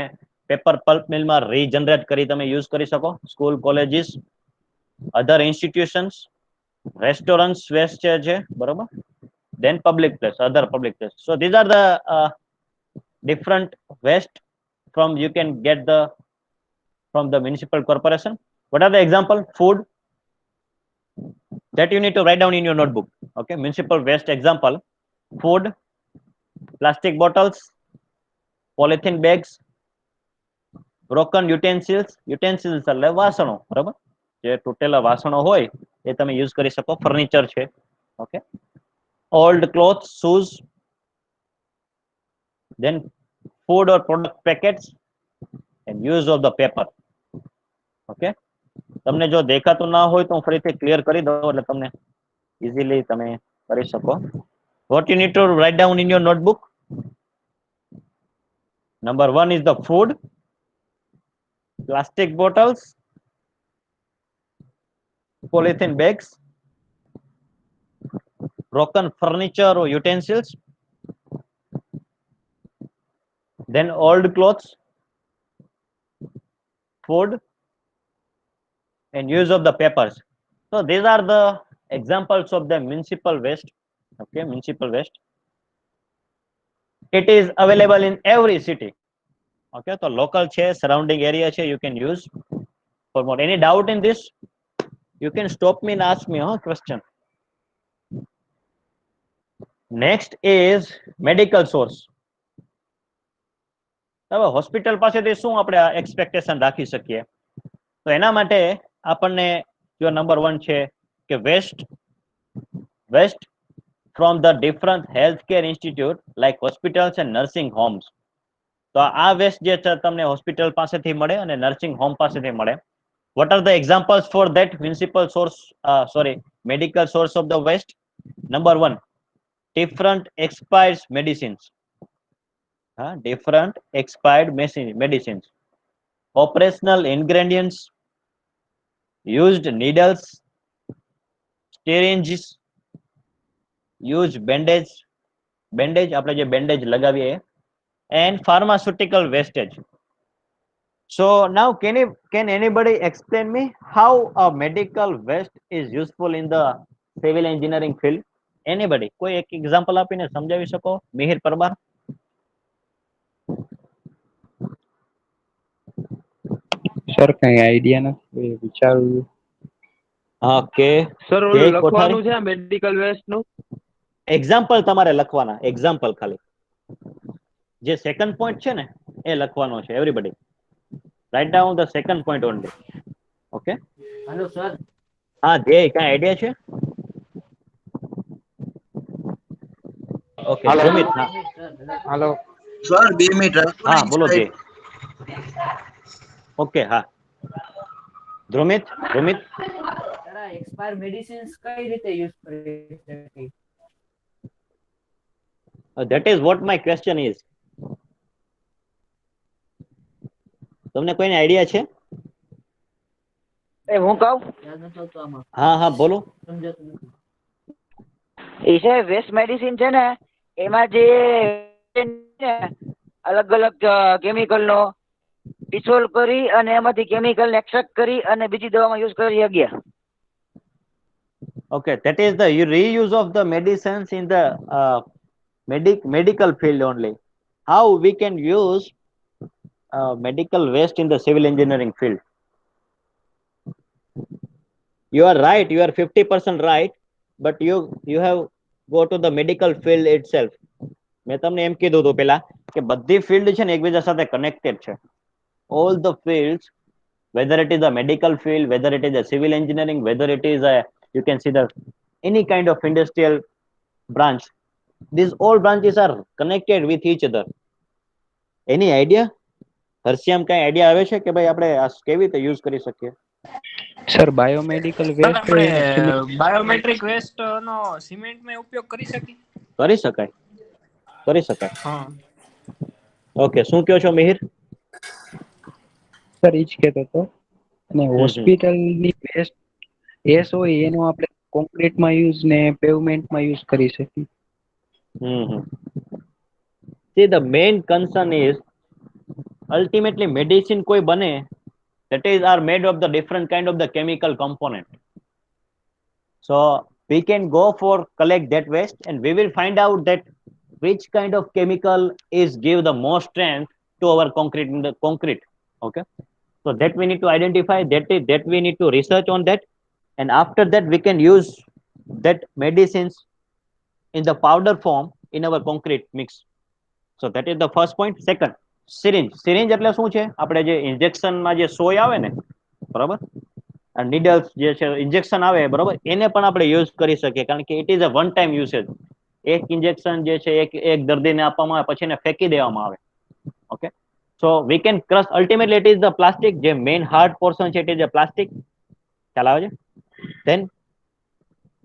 પેપર પલ્પ મિલમાં રીજનરેટ કરી તમે યુઝ કરી શકો. સ્કૂલ, કોલેજીસ, અધર ઇન્સ્ટિટ્યુશન્સ, રેસ્ટોરન્ટ્સ વેસ્ટ છે, બરોબર, then public place, other public place. So these are the different waste from you can get the from the municipal corporation. What are the example? Food, that you need to write down in your notebook. Okay, municipal waste example: food, plastic bottles, polythene bags, broken utensils. Utensils એટલે વાસણો, બરાબર, જે તૂટેલા વાસણો હોય એ તમે use કરી શકો. ફર્નિચર છે. Okay, old clothes, shoes, then food or product packets and use of the paper. Okay, તમને જો દેખાતું ના હોય તો હું ફરીથી ક્લિયર કરી દઉં એટલે તમને ઇઝીલી તમે કરી શકો. What you need to write down in your notebook? Number 1 is the food, plastic bottles, polythene bags, broken furniture or utensils, then old clothes, food, and use of the papers. So these are the examples of the municipal waste. Okay, municipal waste. It is available in every city. Okay, so local che, surrounding area che, you can use. For more any doubt in this, you can stop me and ask me a question. Next is medical source. હવે hospital પાસેથી શું આપણે expectation રાખી શકીએ? તો એના માટે આપણને જો નંબર 1 છે કે waste from the different healthcare institute like hospitals and nursing homes. તો આ વેસ્ટ જે છે તમને હોસ્પિટલ પાસેથી મળે અને નર્સિંગ હોમ પાસેથી મળે. What are the examples for that municipal source, medical source of the waste? Number 1, different expired medicines. Different expired medicines, operational ingredients, used needles, syringes, used bandage, આપણે જે bandage લગાવીએ, and pharmaceutical wastage. So now can anybody explain me how a medical waste is useful in the civil engineering field? Anybody? કોઈ એક example આપીને સમજાવી શકો? Mihir Parmar. Sir કઈ idea નથી, વિચારું. ઓકે સર ઓલું લખવાનું છે મેડિકલ વેસ્ટ નું એક્ઝામ્પલ તમારે લખવાના, એક્ઝામ્પલ ખાલી જે સેકન્ડ પોઈન્ટ છે ને એ લખવાનો છે. Everybody write down the second point only. Okay, hello sir. હા ધ્યેય, કઈ આઈડિયા છે? Okay Sumit. Hello sir 2 minute. હા બોલો ધ્યેય. ઓકે, હા ધ્રુમિત. એક્સપાયર મેડિસિન્સ કઈ રીતે યુઝ કરી શકીએ? That is what my question is. તમને કોઈને આઈડિયા છે? એ હું કહું? હા હા બોલો. એ છે વેસ્ટ મેડિસિન છે ને, એમાં જે અલગ અલગ કેમિકલ નો ડિસોલ્વ કરી અને એમાંથી કેમિકલ ને એક્સ્ટ્રેક્ટ કરી અને બીજી દવામાં યુઝ કરી શકીએ. Okay, that is the reuse of the medicines in the medical field only. How we can use medical waste in the civil engineering field. You are right. You are 50% right, but you have go to the medical field itself. મેં તમને એમ કીધું હતું પેલા કે બધી field છે ને એકબીજા સાથે કનેક્ટેડ છે. All the fields, whether it is a medical field, whether it is a civil engineering, whether it is a, you can see the any kind of industrial branch, these all branches are connected with each other. Any idea? હર્ષિયામ કઈ idea આવે છે કે ભાઈ આપણે આ કેવી રીતે use કરી શકીએ? સર બાયોમેડિકલ વેસ્ટ આપણે બાયોમેટ્રિક વેસ્ટ નો સિમેન્ટ માં ઉપયોગ કરી શકીએ? કરી શકાય, કરી શકાય. હા. ઓકે, શું કહો છો મિહિર? સર ઈ જ કહેતો હતો. અને હોસ્પિટલની વેસ્ટ એસ હોય એનો આપણે કોન્ક્રીટમાં યુઝ ને પેવમેન્ટમાં યુઝ કરી શકીએ. See, the main concern is ultimately medicine koi bane, that is are made of the different kind of the chemical component. So we can go for collect that waste and we will find out that which kind of chemical is give the most strength to our concrete in the concrete. Okay, so that we need to identify, that we need to research on that, and after that we can use that medicines in the powder form in our concrete mix. So that is the first point. Second, syringe. Syringe એટલે શું છે? આપણે જે injection માં જે સોય આવે ને, બરાબર, નીડલ્સ જે છે ઇન્જેક્શન આવે, બરાબર, એને પણ આપણે યુઝ કરી શકીએ કારણ કે it is a one time usage. એક ઇન્જેક્શન જે છે એક દર્દીને આપવામાં આવે પછી એને ફેંકી દેવામાં આવે. Okay, so we can crush, ultimately it is the plastic, જે મેઇન હાર્ડ પોર્શન છે ઇટ ઇઝ અ પ્લાસ્ટિક. ખ્યાલ આવે છે? ધેન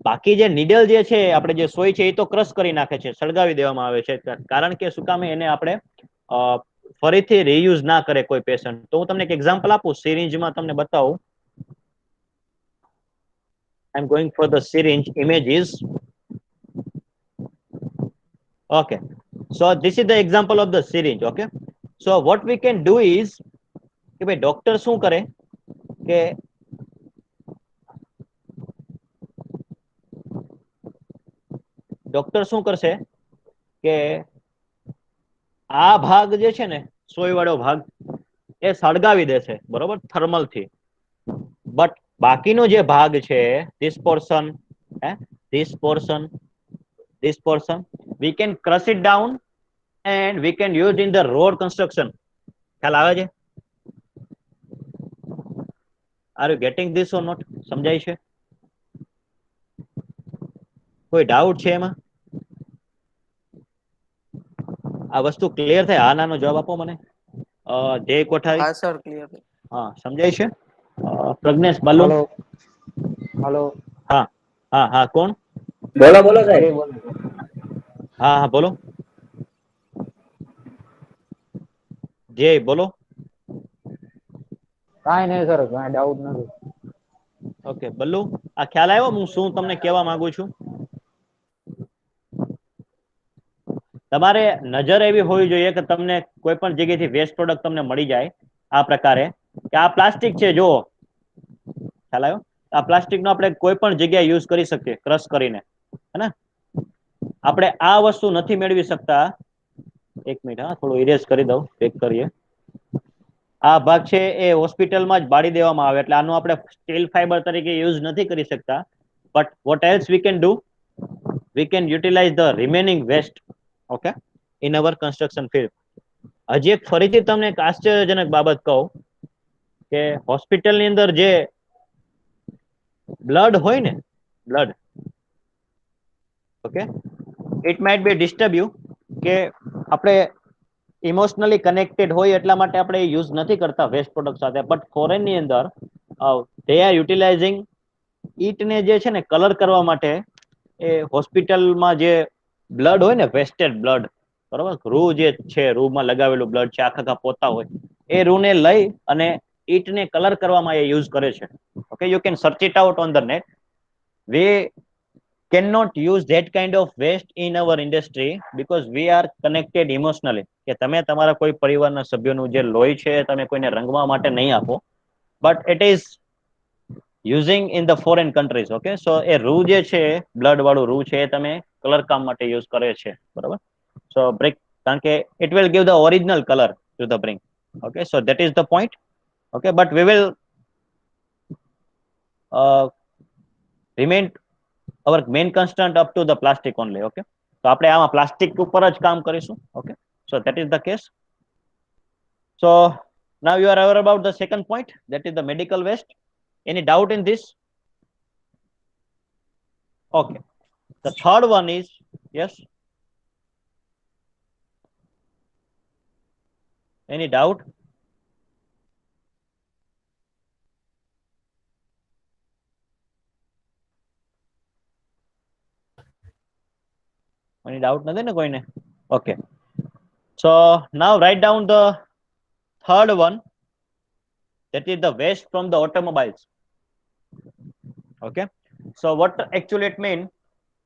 બાકી જે નીડલ જે છે આપણે જે સોય છે એ તો ક્રશ કરી નાખે છે, સળગાવી દેવામાં આવે છે, કારણ કે શું કામે એને આપણે ફરીથી રીયુઝ ના કરે કોઈ પેશન્ટ. તો હું તમને એક એક્ઝામ્પલ આપું, સિરિંજમાં તમને બતાવું. I am going for the syringe images. Okay, so this is the example of the syringe. Okay, so what we can do is કે ભાઈ ડોક્ટર શું કરે કે ડોક્ટર શું કરશે કે આ ભાગ જે છે ને સોય વાળો ભાગ એ સળગાવી દેશે, બરોબર, થર્મલ થી. બટ બાકીનો જે ભાગ છે this portion, this portion we can crush it down and we can use in the road construction. ખ્યાલ આવે છે? Are you getting this or not? સમજાય છે? કોઈ ડાઉટ છે એમાં? આ વસ્તુ ક્લિયર થાય? હા નાનો જવાબ આપો મને. જય કોઠારી. હા સર, ક્લિયર. હા, સમજાય છે? પ્રજ્ઞેશ બાલુ. હેલો. હા હા હા, કોણ? બોલો બોલો સાહેબ. હા હા બોલો. જય બોલો. કાંઈ નહીં સર, કાંઈ ડાઉટ નથી. ઓકે બલ્લુ, આ ખ્યાલ આવ્યો હું શું તમને કહેવા માંગુ છું? તમારે નજર એવી હોવી જોઈએ કે તમને કોઈ પણ જગ્યાએથી વેસ્ટ પ્રોડક્ટ તમને મળી જાય આ પ્રકારે કે આ પ્લાસ્ટિક છે, જો ખ્યાલ આવ્યો? આ પ્લાસ્ટિક નો આપણે કોઈ પણ જગ્યાએ યુઝ કરી શકીએ ક્રશ કરીને, હે ને? આપણે આ વસ્તુ નથી મેળવી શકતા. એક મિનિટ, હા, થોડું ઇરેઝ કરી દઉં, ચેક કરીએ. આ ભાગ છે એ હોસ્પિટલમાં જ બાળી દેવામાં આવે એટલે આનો આપણે સ્ટીલ ફાઈબર તરીકે યુઝ નથી કરી શકતા. But what else we can do? We can utilize the remaining waste, okay, in our construction field. હજી એક ફરીથી તમને એક આશ્ચર્યજનક બાબત કહું કે હોસ્પિટલની અંદર જે બ્લડ હોય ને, blood, okay, it might be disturb you કે આપણે ઇમોશનલી કનેક્ટેડ હોય એટલા માટે આપણે યુઝ નથી કરતા વેસ્ટ પ્રોડક્ટ સાથે. બટ ફોરેનની અંદર દે આર યુટિલાઇઝિંગ ઈટને જે છે ને કલર કરવા માટે એ હોસ્પિટલમાં જે બ્લડ હોય ને, વેસ્ટેડ બ્લડ, બરોબર, રૂ જે છે, રૂમાં લગાવેલું બ્લડ છે, આખા પોતા હોય, એ રૂને લઈ અને ઈટને કલર કરવામાં એ યુઝ કરે છે. Okay, you can search it out on the net. We cannot use that kind of waste in our industry because we are connected emotionally. કે તમે તમારા કોઈ પરિવારના સભ્યોનું જે લોહી છે તમે કોઈને રંગવા માટે નહીં આપો, but it is using in the foreign countries. Okay, so એ રૂ જે છે, બ્લડ વાળું રૂ છે, એ તમે કલર કામ માટે યુઝ કરે છે, બરાબર? સો બ્રિક, કારણ કે it will give the original color to the brick. Okay, so that is the point. Okay, but we will remain our main constant up to the plastic only. Okay, so આપણે આમાં plastic ઉપર જ કામ કરીશું. Okay, so that is the case. So now you are aware about the second point, that is the medical waste. Any doubt in this? Okay, the third one is, yes, any doubt? Any doubt નથી ને કોઈને? Okay, so now write down the third one, that is the waste from the automobiles. Okay, so what actually it means?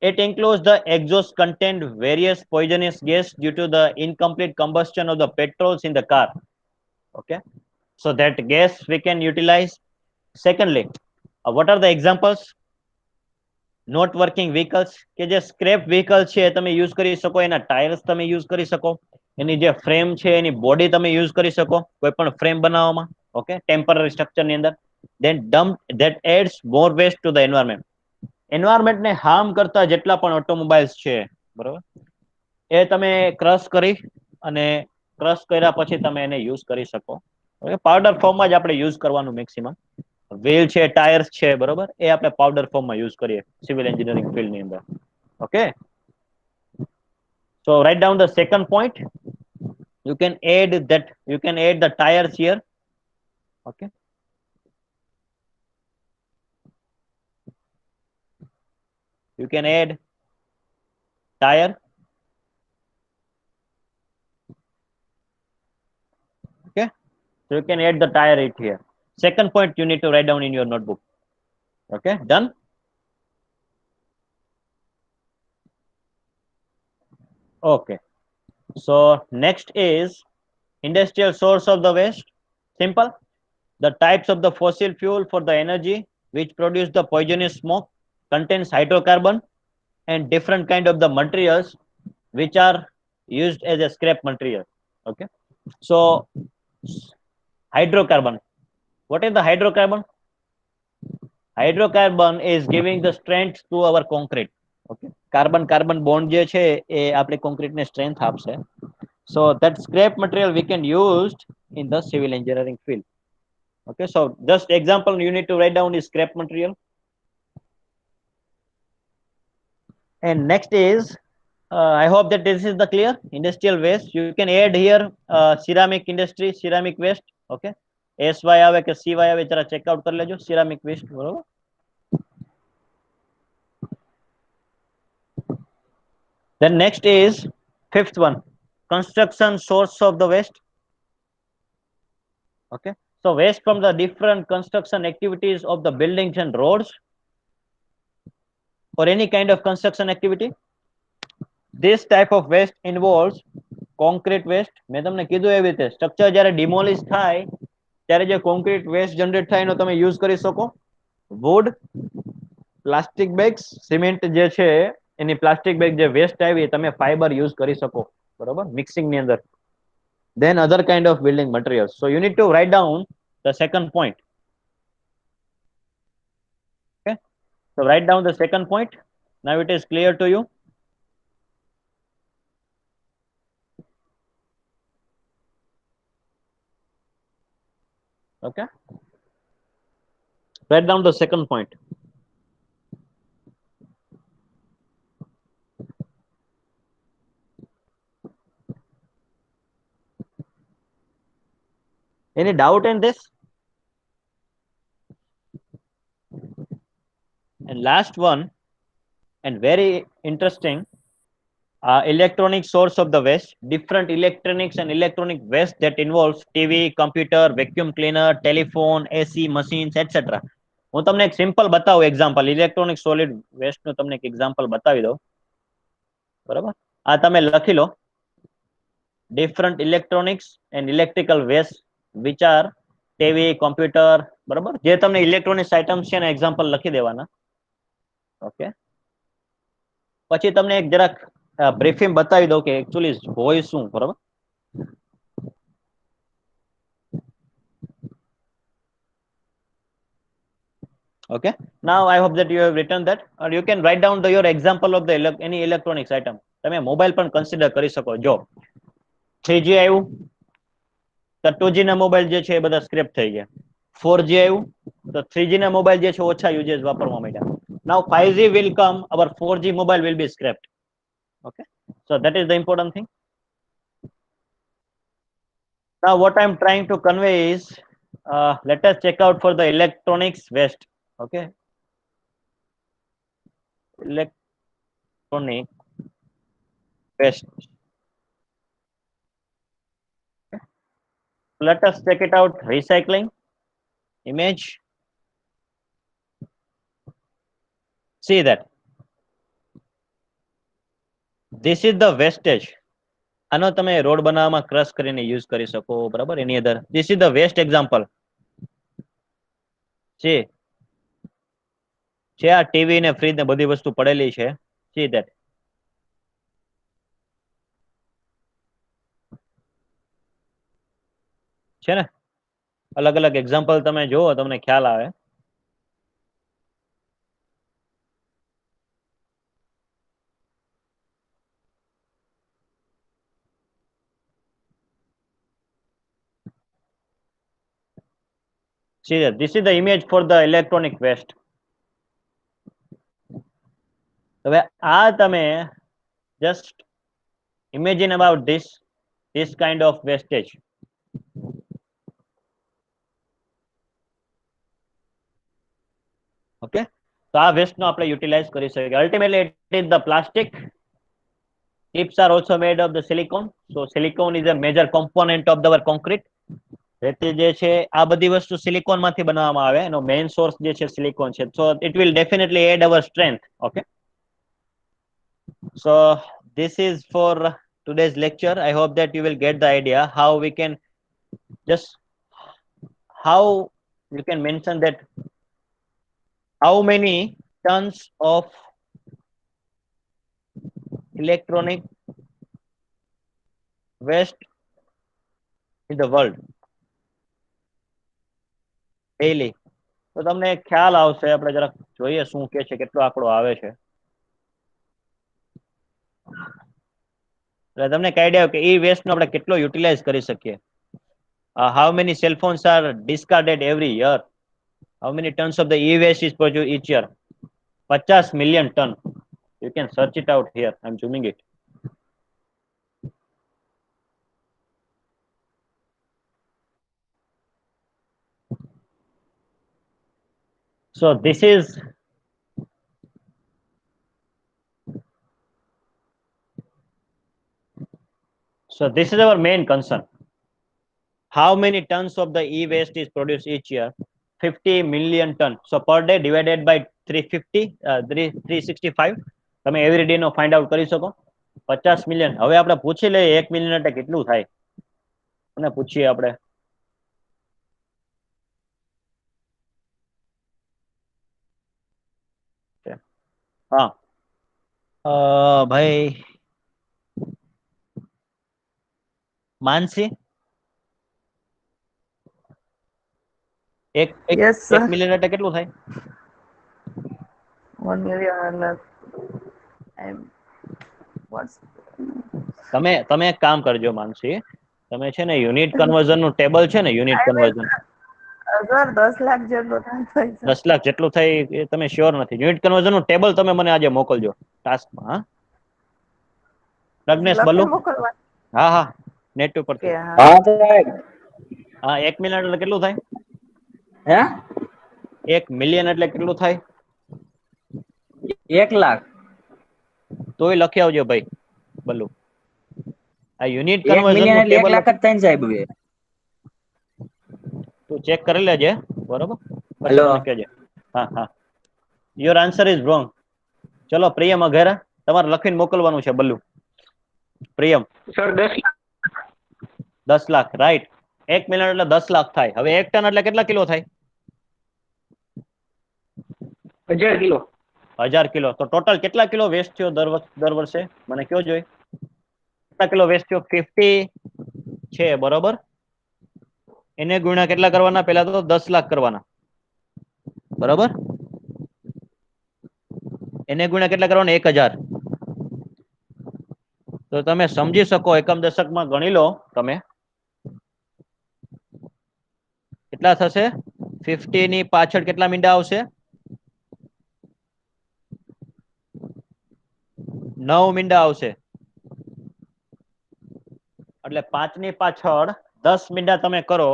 It includes the exhaust contain various poisonous gas due to the incomplete combustion of the petrols in the car. Okay, so that gas we can utilize. Secondly, what are the examples? Not working vehicles, કે જે scrap vehicle છે તમે use કરી શકો, એના tyres તમે use કરી શકો, એની જે ફ્રેમ છે એની બોડી તમે યુઝ કરી શકો કોઈ પણ ફ્રેમ બનાવવામાં. ઓકે, ટેમ્પરરી સ્ટ્રક્ચરની અંદર. Then dump that adds more waste to the environment. એન્વાયરમેન્ટને હાર્મ કરતા જેટલા પણ ઓટોમોબાઈલ્સ છે, બરોબર, એ તમે ક્રશ કરી અને ક્રશ કર્યા પછી તમે એને યુઝ કરી શકો. ઓકે, પાવડર ફોર્મમાં જ આપણે યુઝ કરવાનું મેક્સિમમ. વ્હીલ છે, ટાયર્સ છે, બરોબર, એ આપણે પાવડર ફોર્મમાં યુઝ કરીએ સિવિલ એન્જિનિયરિંગ ફિલ્ડની અંદર. Okay, so write down the second point. You can add the tires here. Okay, you can add tire. Okay, so you can add the tire it here. Second point you need to write down in your notebook. Okay, done. Okay, so next is industrial source of the waste. Simple. The types of the fossil fuel for the energy which produce the poisonous smoke contains hydrocarbon and different kind of the materials which are used as a scrap material. Okay, so hydrocarbon, what is the hydrocarbon? Hydrocarbon is giving the strength to our concrete. Okay, carbon carbon bond je છે એ આપણે concrete ને strength આપશે. So that scrap material we can use in the civil engineering field. Okay, so just example you need to write down is scrap material. And next is I hope that this is the clear industrial waste. You can add here ceramic industry, ceramic waste. Okay, SY આવે કે CY આવે જરા check out કરી લેજો. ceramic waste, બરોબર. Then next is fifth one, construction source of the waste. Okay, so waste from the different construction activities of the buildings and roads or any kind of construction activity. This type of waste involves concrete waste. મેં તમને કીધું એવી રીતે structure જ્યારે demolish થાય ત્યારે જે concrete waste generate થાય એનો તમે યુઝ કરી શકો. વુડ, પ્લાસ્ટિક બેગ્સ, સિમેન્ટ જે છે એની પ્લાસ્ટિક બેગ જે વેસ્ટ આવી તમે ફાઈબર યુઝ કરી શકો, બરોબર, મિક્સિંગ ની અંદર. Then other kind of building materials. So you need to write down the second point. Okay, so write down the second point. Now it is clear to you. Okay, write down the second point. Any doubt in this? And last one, and very interesting, electronic source of the waste. Different electronics and electronic waste that involves TV, computer, vacuum cleaner, telephone, AC machines, etc. હું તમને એક simple બતાવું example, electronic solid waste નું તમને એક example બતાવી દઉં, બરાબર. આ તમે લખી લો, different electronics and electrical waste which are TV, computer, બરાબર, જે તમને ઇલેક્ટ્રોનિક્સ આઇટમ્સ છે એના એક્ઝામ્પલ લખી દેવાના. ઓકે, પછી તમને એક જરાક બ્રીફિંગ બતાવી દઉં કે એકચ્યુઅલી હોય શું, બરાબર. Okay. Now I hope that you have written that, or you can write down your example of the any electronics item. તમે મોબાઈલ પણ કન્સિડર કરી શકો. જો 3G આવ્યું તો 2G ના મોબાઈલ જે છે એ બધા સ્ક્રેપ થઈ ગયા. 4G આવ્યું તો 3G ના મોબાઈલ જે છે ઓછા યુઝેસ વાપરવા માંડ્યા. Now 5G will come, our 4G mobile will be scrapped. Okay. So that is the important thing. Now what I'm trying to convey is, let us check out for the electronics waste. Okay. Electronic waste. Okay. Let us check it out. Recycling image. See that this is the wastage. આનો તમે road બનાવવામાં crush કરીને use કરી શકો, બરાબર? Any other this is the waste example છે આ TV ને ફ્રીજ ને બધી વસ્તુ પડેલી છે. સી ધેટ છે ને, અલગ અલગ એક્ઝામ્પલ તમે જુઓ તમને ખ્યાલ આવે. See that this is the image for the electronic waste. હવે આ તમે just imagine about this kind of wastage. Okay, so આ waste નો આપણે યુટિલાઇઝ કરી શકીએ. Ultimately it is the plastic. Tips are also made of the silicone. So silicone is a major component of our concrete. રેતી જે છે આ બધી વસ્તુ સિલિકોન માંથી બનાવવામાં આવે, એનો મેઇન સોર્સ જે છે સિલિકોન છે. So it will definitely add our strength. Okay, so this is for today's lecture. I hope that you will get the idea how we can just how you can mention that how many tons of electronic waste in the world daily. તો તમને ખ્યાલ આવશે. આપણે જરા જોઈએ શું કે છે, કેટલો આંકડો આવે છે. એટલે તમને એક આઈડિયા કે ઈ વેસ્ટ નો આપણે કેટલો યુટિલાઇઝ કરી શકીએ. How many cell phones are discarded every year? How many tons of the e-waste is produced each year? 50 million ton. You can search it out here. I'm zooming it. So this is our main concern. How many tons of the e-waste is produced each year? 50 million ton. So per day divided by 350, 365. તમે every day નો find out કરી શકો. 50 million. હવે આપણે પૂછી લઈએ 1 million એટલે કેટલું થાય. અને પૂછીએ આપણે. હા ભાઈ માનસી, એક મિલિયન એટલે કેટલું થાય? 1 million. તમે એક કામ કરજો માનસી, તમે છે ને યુનિટ કન્વર્ઝન નું ટેબલ છે ને, યુનિટ કન્વર્ઝન 10 લાખ જેટલું થાય. 10 લાખ જેટલું થાય એ તમે શ્યોર નથી. યુનિટ કન્વર્ઝન નું ટેબલ તમે મને આજે મોકલજો ટાસ્કમાં. હા પ્રજ્ઞેશ બલ્લુ. હા હા નેટ ઉપર. હા 1 મિલિયન એટલે કેટલું થાય? હે 1 મિલિયન એટલે કેટલું થાય? 1 લાખ. તોય લખી આવજો ભાઈ બલ્લુ. આ યુનિટ 1 મિલિયન એટલે 1 લાખ જ થાય ને સાહેબ. હવે તું ચેક કરી લેજે, બરોબર? હેલો. હા હા, યોર આન્સર ઇઝ રોંગ. ચલો પ્રિયમ અઘેરા, તમારે લખીને મોકલવાનું છે Ballu. Priyam sir 10 lakh right. 1 million એટલે 10 લાખ થાય. હવે 1 ટન એટલે કેટલા કિલો થાય? 1000 કિલો. 1000 કિલો. તો ટોટલ કેટલા કિલો વેસ્ટ થયો દર વર્ષે? મને કયો જોઈ કેટલા કિલો વેસ્ટ થયો? 50 છે, બરોબર? એને ગુણ્યા કેટલા કરવાના? પેલા તો 10 લાખ કરવાના, બરોબર? એને ગુણ્યા કેટલા કરવાના 1000. તો તમે સમજી શકો એકમ દશકમાં ગણી લો તમે કેટલા થશે. 50 ની પાછળ કેટલા મીંડા આવશે? 9 મીંડા આવશે. એટલે 5 ની પાછળ 10 મીંડા તમે કરો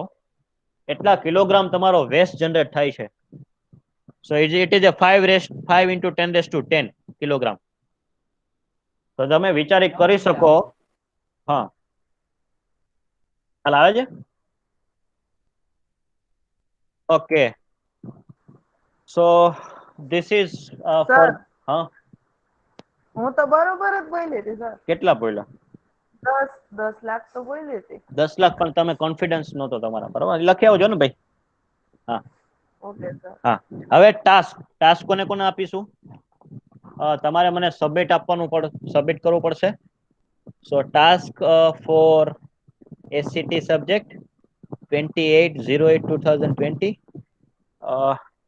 એટલા કિલોગ્રામ તમારો વેસ્ટ જનરેટ થાય છે. સો it is a 5 into 10 kilogram. તો તમે વિચારી કરી શકો. હા ખ્યાલ આવે છે? Okay so this is four. Sir હા હું તો બરોબર જ બોલી હતી સર. કેટલા બોલ્યા? 10 લાખ તો બોલી હતી. 10 લાખ પણ તમે કોન્ફિડન્સ નહોતો તમારા, બરાબર? લખી આવજો ને ભાઈ. હા ઓકે સર. હા હવે ટાસ્ક કોને કોને આપીશું? તમારે મને સબમિટ આપવાનું સબમિટ કરવું પડશે. સો ટાસ્ક ફોર એસસીટી સબ્જેક્ટ 28/08/2020.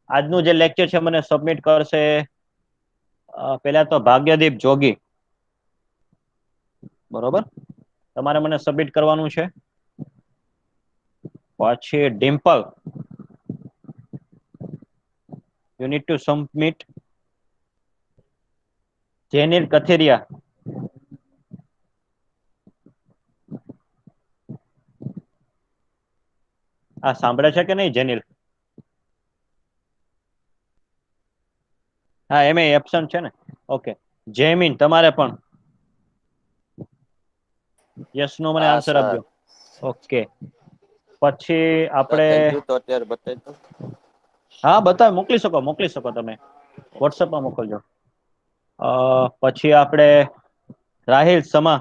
આજનું જે લેક્ચર છે મને સબમિટ કરશે પહેલા તો ભાગ્યદીપ જોગી, બરોબર? તમારે મને સબમિટ કરવાનું છે. પછી Dimple, you need to submit. Jenil Kathiria, આ સાંભળે છે કે નહીં જેનિલ? હા એમ એબસન્ટ છે ને. ઓકે જેમિન તમારે પણ યસ નો મને હા આન્સર સર. આપજો. ઓકે પછી આપણે થઈ ગયું તો અત્યારે બતાવી દો. હા બતાવ મોકલી શકો તમે વોટ્સએપમાં મોકલજો. પછી આપણે રાહિલ સમા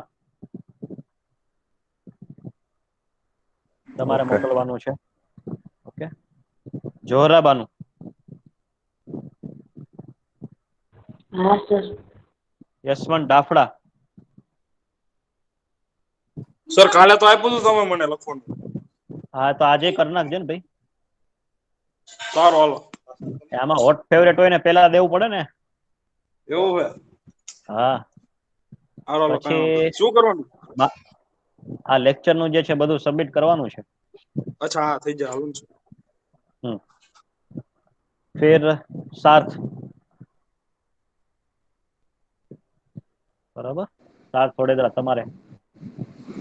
તમારે ઓકે. મોકલવાનું છે. ઓકે જોહરાબાનું, હા સર. યશવંત ડાફડા, સર કાલે તો આપ્યું હતું તમે મને લખવાનું. હા તો આજે કરી નાખજો ને ભાઈ. સારું હાલો. આમાં હોટ ફેવરેટ હોય ને પેલા દેવું પડે ને. એવું હે? હા હાલો હાલો કાંઈ વાંધો પછી નહીં. શું કરવાનું? આ લેક્ચર નું જે છે બધું સબમિટ કરવાનું છે. અચ્છા હા થઈ જાય હાલું છે. ફિર સાથ, બરાબર? સાથ થોડેદરા તમારે.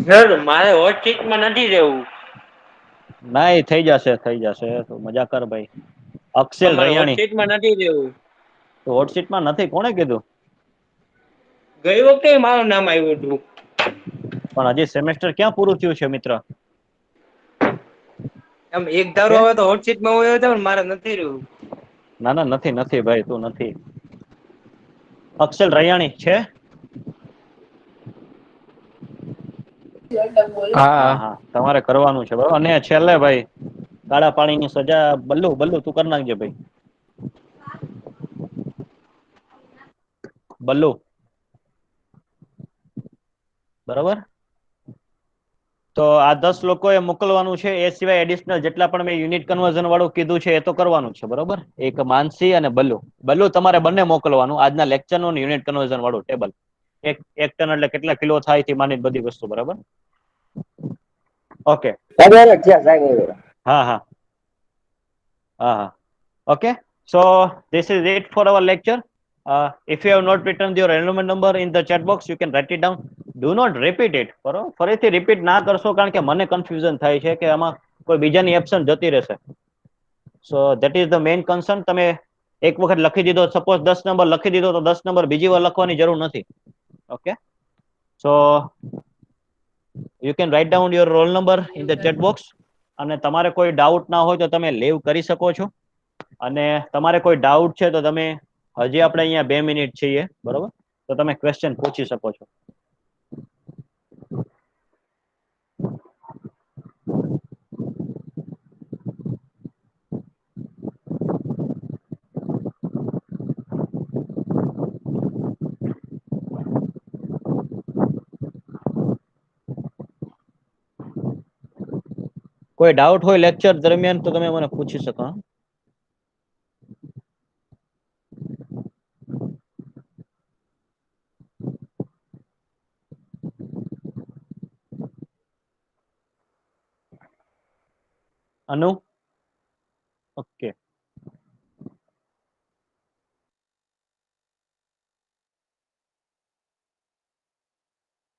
સર મારે હોટ સીટમાં નથી રહેવું. ના એ થઈ જશે તો મજા કર ભાઈ. અક્ષેલ અમારે હોટ રૈયાણી, સીટમાં નથી રહેવું. તો હોટ સીટમાં નથી કોણે કીધું? ગઈ વખતે મારું નામ આવ્યું હતું. પણ હજી સેમેસ્ટર ક્યાં પૂરું થયું છે મિત્ર? એમ એક ધારો હવે તો હોટ સીટમાં હોય તો મારે નથી રહેવું. ના ના નથી ભાઈ તું નથી. અક્ષલ રૈયાણી છે? હા હા તમારે કરવાનું છે બરાબર. અને છેલ્લે ભાઈ કાળા પાણીની સજા બલ્લુ તું કરી નાખજે ભાઈ. બલ્લુ બરાબર. તો આ 10 લોકોએ મોકલવાનું છે. એ સિવાય એડિશનલ જેટલા પણ મેં યુનિટ કન્વર્ઝન વાળું કીધું છે એ તો કરવાનું છે બરોબર. એક માનસી અને બલ્લુ તમારે બંને મોકલવાનું આજના લેક્ચર નું યુનિટ કન્વર્ઝન વાળું ટેબલ. એક ટન એટલે કેટલા કિલો થાય તે માની બધી વસ્તુ, બરાબર? ઓકે હા હા હા okay so this is it for our lecture. If you have not written your enrollment number in the chat box, you can write it down. Do not repeat it, બરોબર? ફરીથી રિપીટ ના કરશો કારણ કે મને કન્ફ્યુઝન થાય છે કે આમાં કોઈ બીજાની એબ્સન્ટ જતી રહેશે. સો that is the main concern. તમે એક વખત લખી દીધો, સપોઝ 10 નંબર લખી દીધો તો 10 નંબર બીજી વાર લખવાની જરૂર નથી. Okay so you can write down your roll number in the chat box. અને તમારે કોઈ ડાઉટ ના હોય તો તમે લીવ કરી શકો છો. અને તમારે કોઈ ડાઉટ છે તો તમે હજી આપણે અહીંયા 2 મિનિટ છીએ, બરોબર? તો તમે ક્વેશ્ચન પૂછી શકો છો. કોઈ ડાઉટ હોય લેક્ચર દરમિયાન તો તમે મને પૂછી શકો. Anu? Okay.